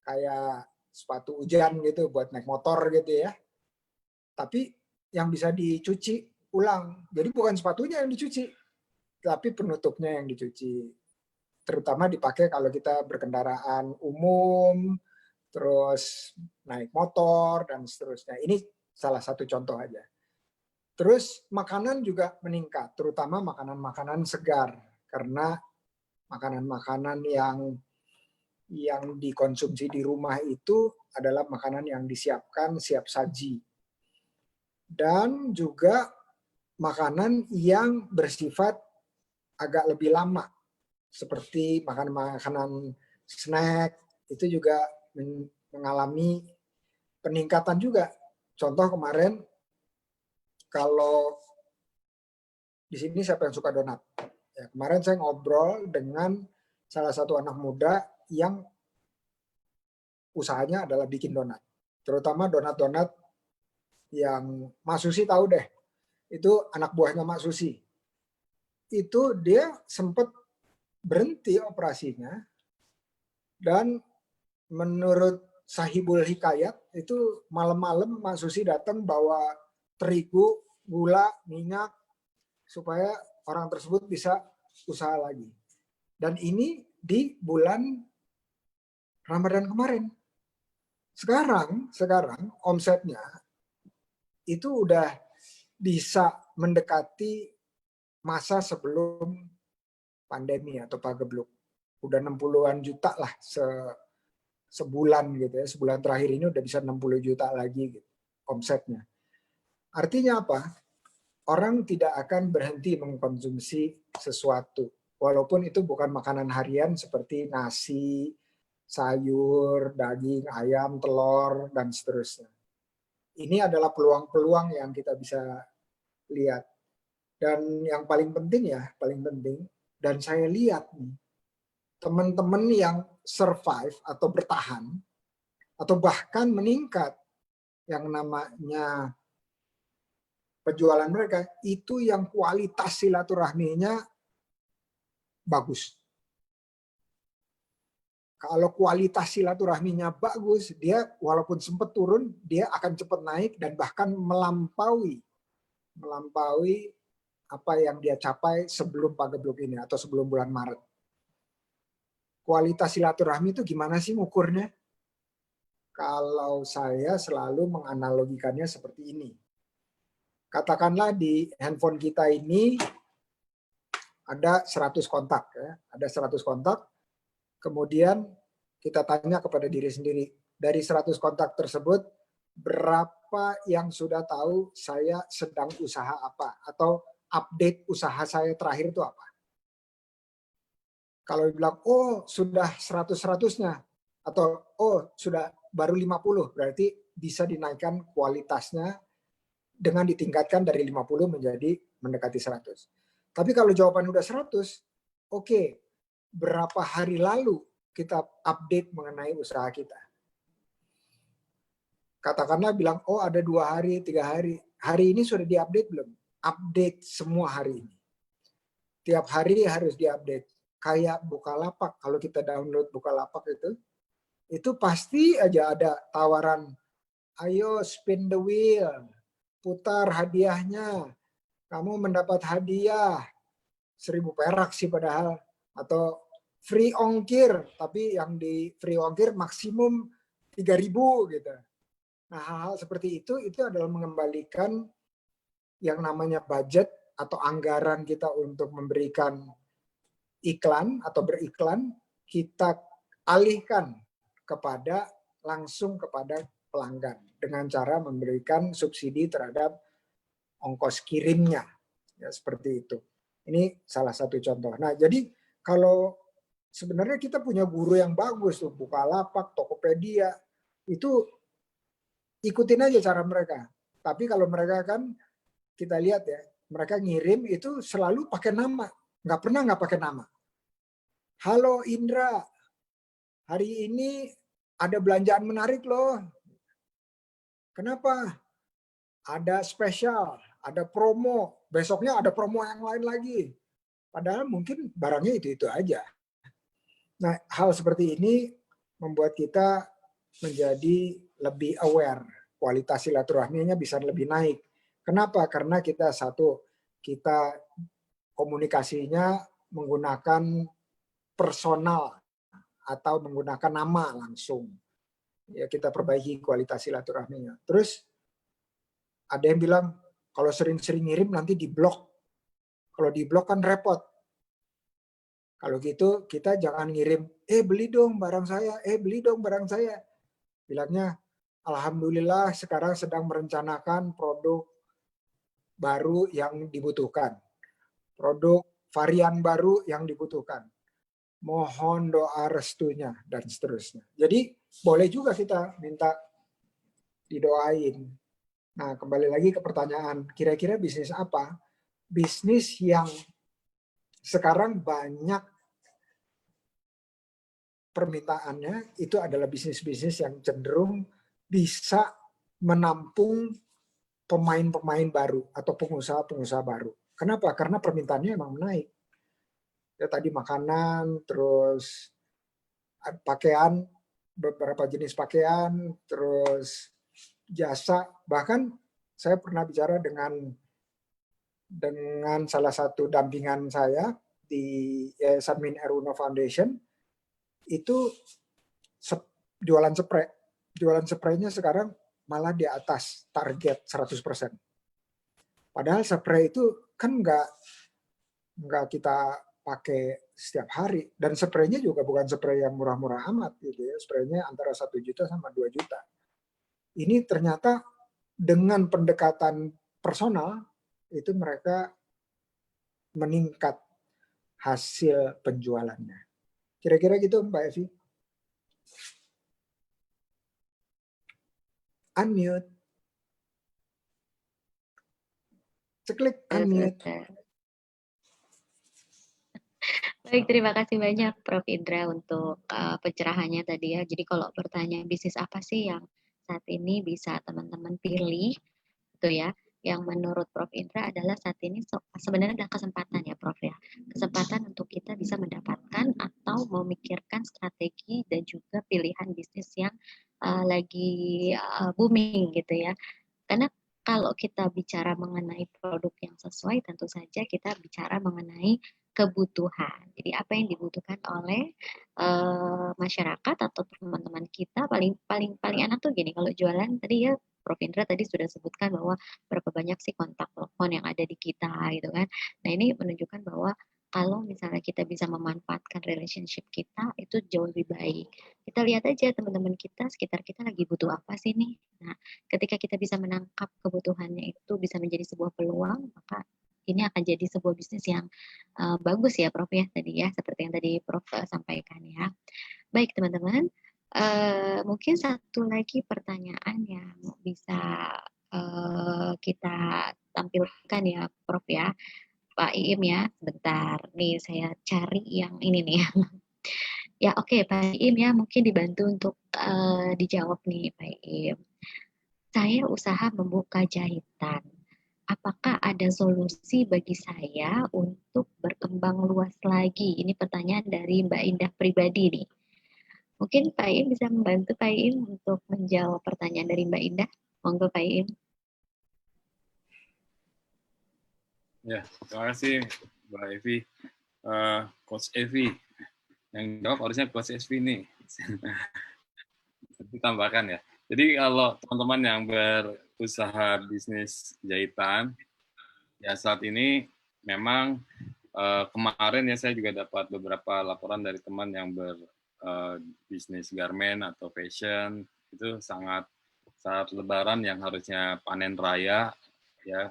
S2: kayak sepatu hujan gitu buat naik motor gitu ya. Tapi yang bisa dicuci ulang. Jadi bukan sepatunya yang dicuci, tapi penutupnya yang dicuci. Terutama dipakai kalau kita berkendaraan umum, terus naik motor, dan seterusnya. Ini salah satu contoh aja. Terus makanan juga meningkat, terutama makanan-makanan segar. Karena makanan-makanan yang dikonsumsi di rumah itu adalah makanan yang disiapkan siap saji. Dan juga makanan yang bersifat agak lebih lama, seperti makanan-makanan snack, itu juga mengalami peningkatan juga. Contoh kemarin, kalau di sini siapa yang suka donat? Ya, kemarin saya ngobrol dengan salah satu anak muda yang usahanya adalah bikin donat. Terutama donat-donat yang Mas Susi tahu deh. Itu anak buahnya Mak Susi. Itu dia sempat berhenti operasinya, dan menurut Sahibul Hikayat itu malam-malam Mak Susi datang bawa terigu, gula, minyak supaya orang tersebut bisa usaha lagi. Dan ini di bulan Ramadan kemarin. Sekarang omsetnya itu udah bisa mendekati masa sebelum pandemi atau pagebluk. Udah 60-an juta lah sebulan gitu ya. Sebulan terakhir ini udah bisa 60 juta lagi gitu omsetnya. Artinya apa? Orang tidak akan berhenti mengkonsumsi sesuatu. Walaupun itu bukan makanan harian seperti nasi, sayur, daging, ayam, telur, dan seterusnya. Ini adalah peluang-peluang yang kita bisa lihat. Dan yang paling penting, dan saya lihat nih, teman-teman yang survive atau bertahan, atau bahkan meningkat, yang namanya penjualan mereka, itu yang kualitas silaturahminya bagus. Kalau kualitas silaturahminya bagus, dia walaupun sempat turun, dia akan cepat naik dan bahkan melampaui apa yang dia capai sebelum Pagebluk ini atau sebelum bulan Maret. Kualitas silaturahmi itu gimana sih ngukurnya? Kalau saya selalu menganalogikannya seperti ini. Katakanlah di handphone kita ini ada 100 kontak, ya. Ada 100 kontak, kemudian kita tanya kepada diri sendiri, dari 100 kontak tersebut, berapa yang sudah tahu saya sedang usaha apa, atau update usaha saya terakhir itu apa. Kalau bilang, oh sudah 100-100-nya, atau oh sudah baru 50, berarti bisa dinaikkan kualitasnya dengan ditingkatkan dari 50 menjadi mendekati 100. Tapi kalau jawaban udah 100, oke, berapa hari lalu kita update mengenai usaha kita. Katakanlah bilang, oh ada 2 hari, 3 hari. Hari ini sudah diupdate belum? Update semua hari ini. Tiap hari harus diupdate. Kayak Bukalapak, kalau kita download Bukalapak itu pasti aja ada tawaran, ayo spin the wheel, putar hadiahnya, kamu mendapat hadiah 1.000 perak sih padahal, atau free ongkir, tapi yang di free ongkir maksimum 3.000 gitu. Nah, hal-hal seperti itu adalah mengembalikan yang namanya budget atau anggaran kita untuk memberikan iklan atau beriklan, kita alihkan langsung kepada pelanggan dengan cara memberikan subsidi terhadap ongkos kirimnya, ya seperti itu. Ini salah satu contoh. Nah, jadi kalau sebenarnya kita punya guru yang bagus tuh, Bukalapak, Tokopedia, itu ikutin aja cara mereka. Tapi kalau mereka kan kita lihat ya, mereka ngirim itu selalu pakai nama, nggak pernah nggak pakai nama. Halo Indra, hari ini ada belanjaan menarik loh. Kenapa? Ada spesial, ada promo, besoknya ada promo yang lain lagi. Padahal mungkin barangnya itu aja. Nah, hal seperti ini membuat kita menjadi lebih aware. Kualitas silaturahminya bisa lebih naik. Kenapa? Karena kita komunikasinya menggunakan personal atau menggunakan nama langsung. Ya, kita perbaiki kualitas silaturahminya. Terus ada yang bilang kalau sering-sering ngirim nanti diblok. Kalau diblok kan repot. Kalau gitu kita jangan ngirim, beli dong barang saya, beli dong barang saya. Bilangnya, alhamdulillah sekarang sedang merencanakan produk baru yang dibutuhkan. Produk varian baru yang dibutuhkan. Mohon doa restunya dan seterusnya. Jadi boleh juga kita minta didoain. Nah, kembali lagi ke pertanyaan, kira-kira bisnis apa? Bisnis yang sekarang banyak permintaannya itu adalah bisnis-bisnis yang cenderung bisa menampung pemain-pemain baru atau pengusaha-pengusaha baru. Kenapa? Karena permintaannya emang naik. Ya, tadi makanan, terus pakaian, beberapa jenis pakaian, terus jasa. Bahkan saya pernah bicara dengan salah satu dampingan saya di Yayasan Min.Er Uno Foundation, itu jualan spray. Jualan spraynya sekarang malah di atas target 100%. Padahal spray itu kan nggak kita pakai setiap hari, dan spraynya juga bukan spray yang murah-murah amat gitu ya, spraynya antara 1 juta sama 2 juta. Ini ternyata dengan pendekatan personal itu mereka meningkat hasil penjualannya. Kira-kira gitu Mbak Evi. Unmute. Ceklik unmute.
S4: Baik, terima kasih banyak Prof. Indra untuk pencerahannya tadi ya. Jadi kalau pertanyaan bisnis apa sih yang saat ini bisa teman-teman pilih, gitu ya, yang menurut Prof. Indra adalah saat ini sebenarnya adalah kesempatan ya Prof ya. Kesempatan untuk kita bisa mendapatkan atau memikirkan strategi dan juga pilihan bisnis yang lagi booming gitu ya. Karena kalau kita bicara mengenai produk yang sesuai, tentu saja kita bicara mengenai kebutuhan. Jadi apa yang dibutuhkan oleh masyarakat atau teman-teman kita paling enak tuh gini, kalau jualan tadi ya Prof. Indra tadi sudah sebutkan bahwa berapa banyak sih kontak telepon yang ada di kita gitu kan. Nah ini menunjukkan bahwa kalau misalnya kita bisa memanfaatkan relationship kita itu jauh lebih baik. Kita lihat aja teman-teman kita sekitar kita lagi butuh apa sih nih. Nah ketika kita bisa menangkap kebutuhannya itu bisa menjadi sebuah peluang, maka ini akan jadi sebuah bisnis yang bagus ya Prof ya tadi ya, seperti yang tadi Prof sampaikan ya. Baik teman-teman, mungkin satu lagi pertanyaan yang bisa kita tampilkan ya Prof ya, Pak Iim ya, sebentar nih saya cari yang ini nih. Ya oke Pak Iim ya, mungkin dibantu untuk dijawab nih Pak Iim. Saya usaha membuka jahitan. Apakah ada solusi bagi saya untuk berkembang luas lagi? Ini pertanyaan dari Mbak Indah pribadi nih. Mungkin Pak Iim bisa membantu Pak Iim untuk menjawab pertanyaan dari Mbak Indah. Monggo Pak Iim.
S3: Ya, terima kasih Mbak Evi. Coach Evi, yang jawab harusnya Coach Evi nih. Nanti tambahkan ya. Jadi kalau teman-teman yang berusaha bisnis jahitan, ya saat ini memang kemarin ya saya juga dapat beberapa laporan dari teman yang berbisnis garment atau fashion, itu sangat saat Lebaran yang harusnya panen raya ya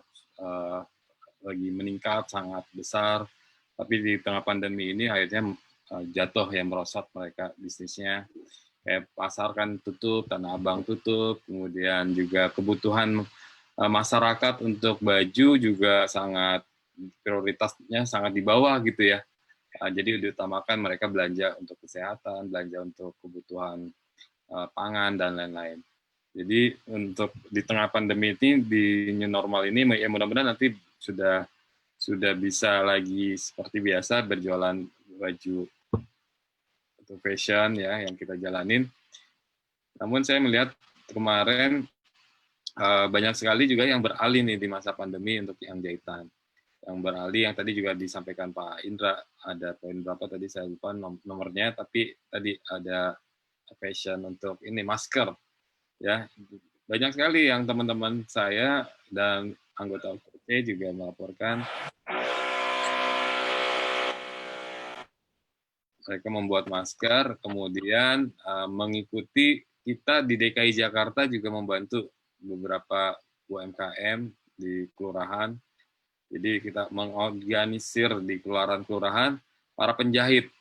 S3: lagi meningkat sangat besar, tapi di tengah pandemi ini akhirnya jatuh ya, merosot mereka bisnisnya. Kayak pasar kan tutup, Tanah Abang tutup, kemudian juga kebutuhan masyarakat untuk baju juga sangat prioritasnya sangat di bawah gitu ya. Jadi diutamakan mereka belanja untuk kesehatan, belanja untuk kebutuhan pangan dan lain-lain. Jadi untuk di tengah pandemi ini, di new normal ini, ya mudah-mudahan nanti sudah bisa lagi seperti biasa berjualan baju atau fashion ya yang kita jalanin. Namun saya melihat kemarin banyak sekali juga yang beralih nih di masa pandemi untuk yang jahitan. Yang beralih yang tadi juga disampaikan Pak Indra, ada poin berapa tadi saya lupa nomornya, tapi tadi ada fashion untuk ini masker ya. Banyak sekali yang teman-teman saya dan anggota OKC juga melaporkan mereka membuat masker, kemudian mengikuti kita di DKI Jakarta juga membantu beberapa UMKM di kelurahan. Jadi kita mengorganisir di kelurahan para penjahit.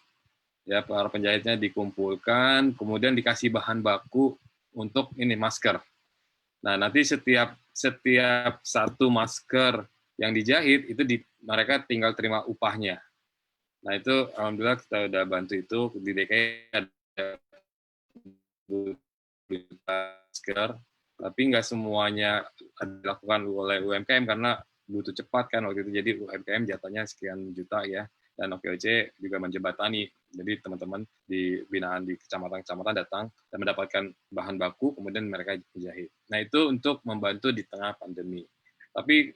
S3: Ya, para penjahitnya dikumpulkan, kemudian dikasih bahan baku untuk ini masker. Nah, nanti setiap satu masker yang dijahit itu mereka tinggal terima upahnya. Nah, itu alhamdulillah kita udah bantu itu di DKI ada masker, tapi nggak semuanya dilakukan oleh UMKM karena butuh cepat kan waktu itu. Jadi UMKM jatahnya sekian juta ya, dan OKOC juga menjembatani. Jadi teman-teman di binaan di kecamatan-kecamatan datang dan mendapatkan bahan baku, kemudian mereka jahit. Nah, itu untuk membantu di tengah pandemi. Tapi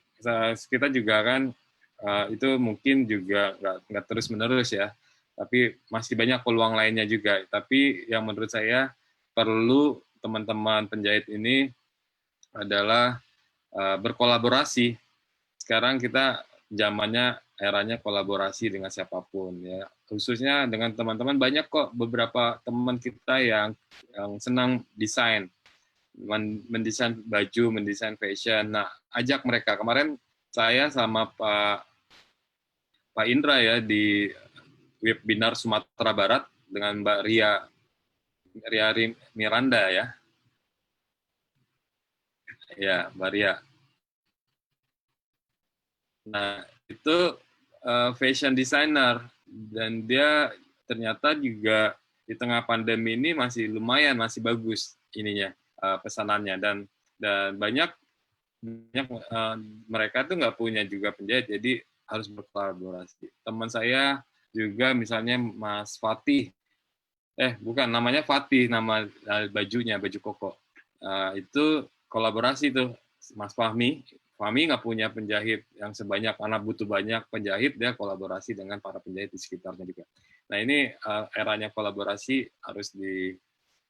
S3: kita juga kan itu mungkin juga nggak terus-menerus ya, tapi masih banyak peluang lainnya juga. Tapi yang menurut saya perlu teman-teman penjahit ini adalah berkolaborasi. Sekarang kita zamannya eranya kolaborasi dengan siapapun ya, khususnya dengan teman-teman. Banyak kok beberapa teman kita yang senang desain, mendesain baju, mendesain fashion. Nah, ajak mereka. Kemarin saya sama Pak Indra ya di webinar Sumatera Barat dengan Mbak Ria Miranda ya. Ya, Mbak Ria. Nah, itu fashion designer, dan dia ternyata juga di tengah pandemi ini masih lumayan, masih bagus ininya pesanannya, dan banyak banyak mereka tuh nggak punya juga penjahit, jadi harus berkolaborasi. Teman saya juga misalnya Mas Fatih, bukan namanya Fatih, nama bajunya baju koko. Itu kolaborasi tuh Mas Fahmi nggak punya penjahit yang sebanyak, karena butuh banyak penjahit, dia kolaborasi dengan para penjahit di sekitarnya juga. Nah ini eranya kolaborasi harus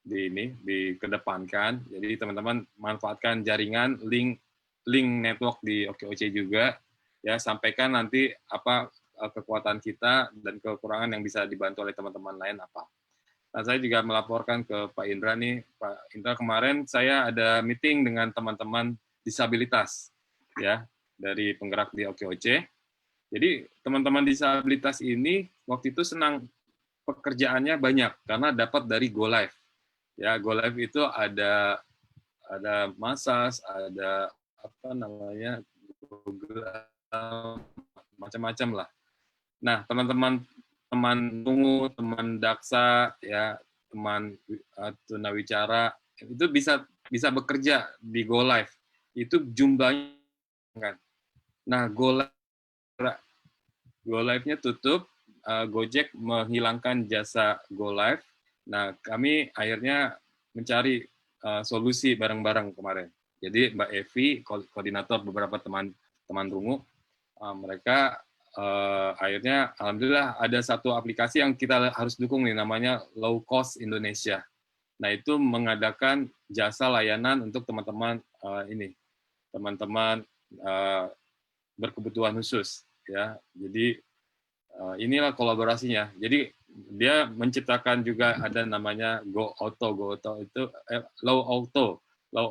S3: dikedepankan. Jadi teman-teman manfaatkan jaringan, link network di OKOC juga, ya, sampaikan nanti apa kekuatan kita dan kekurangan yang bisa dibantu oleh teman-teman lain apa. Nah, saya juga melaporkan ke Pak Indra nih, Pak Indra, kemarin saya ada meeting dengan teman-teman disabilitas, ya, dari penggerak di OKOC. Jadi teman-teman disabilitas ini waktu itu senang, pekerjaannya banyak karena dapat dari Go Live. Ya, Go Live itu ada massage, ada apa namanya, macam-macam lah. Nah, teman-teman tunggu, teman daksa, ya, teman tunawicara itu bisa bekerja di Go Live. Itu jumlahnya kan. Nah, Go Live-nya tutup, Gojek menghilangkan jasa Go Live. Nah, kami akhirnya mencari solusi bareng-bareng kemarin. Jadi Mbak Evi, koordinator beberapa teman rungu, mereka akhirnya alhamdulillah ada satu aplikasi yang kita harus dukung nih, namanya Low Cost Indonesia. Nah, itu mengadakan jasa layanan untuk teman-teman teman-teman berkebutuhan khusus, ya. Jadi inilah kolaborasinya. Jadi dia menciptakan juga ada namanya Go Auto itu Low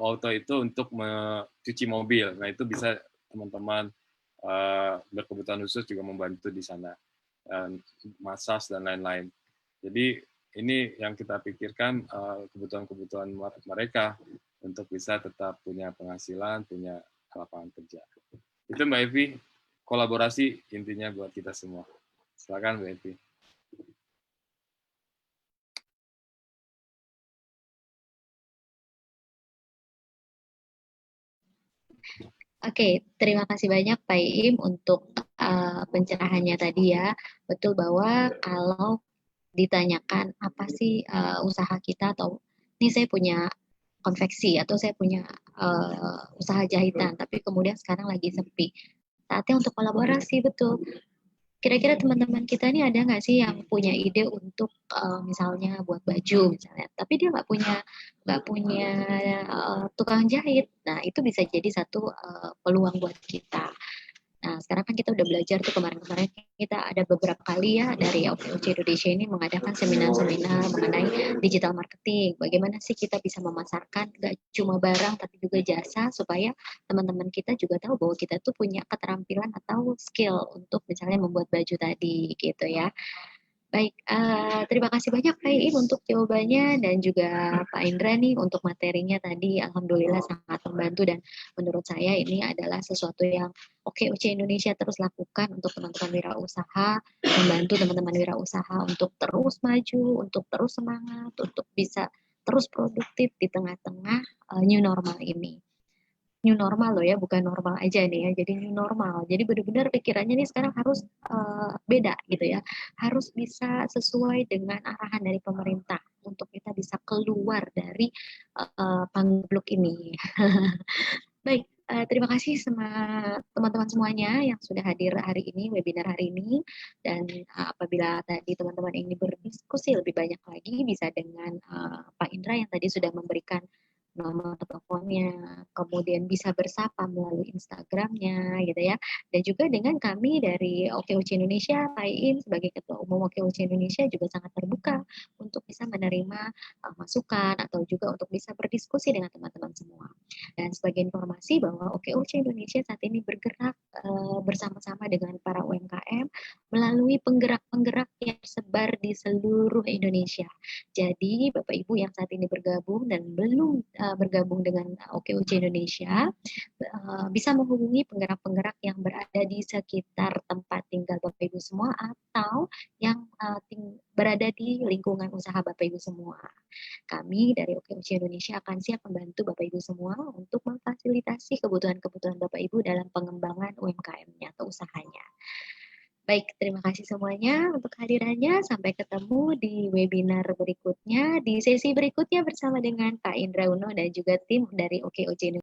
S3: Auto itu untuk mencuci mobil. Nah, itu bisa teman-teman berkebutuhan khusus juga membantu di sana, massage dan lain-lain. Jadi ini yang kita pikirkan, kebutuhan-kebutuhan mereka untuk bisa tetap punya penghasilan, punya lapangan kerja. Itu Mbak Evi, kolaborasi intinya buat kita semua. Silakan Mbak Evi.
S4: Oke, terima kasih banyak Pak Iim untuk pencerahannya tadi ya. Betul bahwa kalau ditanyakan apa sih usaha kita, atau ini saya punya konveksi atau saya punya usaha jahitan, tapi kemudian sekarang lagi sepi. Saatnya untuk kolaborasi, betul. Kira-kira teman-teman kita ini ada nggak sih yang punya ide untuk misalnya buat baju misalnya, tapi dia nggak punya tukang jahit. Nah, itu bisa jadi satu peluang buat kita. Nah, sekarang kan kita udah belajar tuh, kemarin-kemarin kita ada beberapa kali ya dari OKOC Indonesia ini mengadakan seminar-seminar mengenai digital marketing. Bagaimana sih kita bisa memasarkan gak cuma barang tapi juga jasa, supaya teman-teman kita juga tahu bahwa kita tuh punya keterampilan atau skill untuk misalnya membuat baju tadi gitu ya. Baik, terima kasih banyak Pak Iim untuk jawabannya, dan juga Pak Indra nih untuk materinya tadi. Alhamdulillah sangat membantu, dan menurut saya ini adalah sesuatu yang OKOC Indonesia terus lakukan untuk teman-teman wirausaha, membantu teman-teman wirausaha untuk terus maju, untuk terus semangat, untuk bisa terus produktif di tengah-tengah new normal ini. New normal loh ya, bukan normal aja nih ya, jadi new normal. Jadi benar-benar pikirannya nih sekarang harus beda gitu ya, harus bisa sesuai dengan arahan dari pemerintah untuk kita bisa keluar dari panggung ini. Baik, terima kasih sama teman-teman semuanya yang sudah hadir hari ini, webinar hari ini. Dan apabila tadi teman-teman ini berdiskusi lebih banyak lagi, bisa dengan Pak Indra yang tadi sudah memberikan nomor teleponnya, kemudian bisa bersapa melalui Instagramnya gitu ya. Dan juga dengan kami dari OKOC Indonesia, Pak Iim sebagai Ketua Umum OKOC Indonesia juga sangat terbuka untuk bisa menerima masukan atau juga untuk bisa berdiskusi dengan teman-teman semua. Dan sebagai informasi bahwa OKOC Indonesia saat ini bergerak bersama-sama dengan para UMKM melalui penggerak-penggerak yang tersebar di seluruh Indonesia. Jadi Bapak Ibu yang saat ini bergabung dan belum bergabung dengan OKOC Indonesia, bisa menghubungi penggerak-penggerak yang berada di sekitar tempat tinggal Bapak Ibu semua atau yang berada di lingkungan usaha Bapak Ibu semua. Kami dari OKOC Indonesia akan siap membantu Bapak Ibu semua untuk memfasilitasi kebutuhan-kebutuhan Bapak Ibu dalam pengembangan UMKM-nya atau usahanya. Baik, terima kasih semuanya untuk kehadirannya. Sampai ketemu di webinar berikutnya, di sesi berikutnya bersama dengan Pak Indra Uno dan juga tim dari OKOC Indonesia.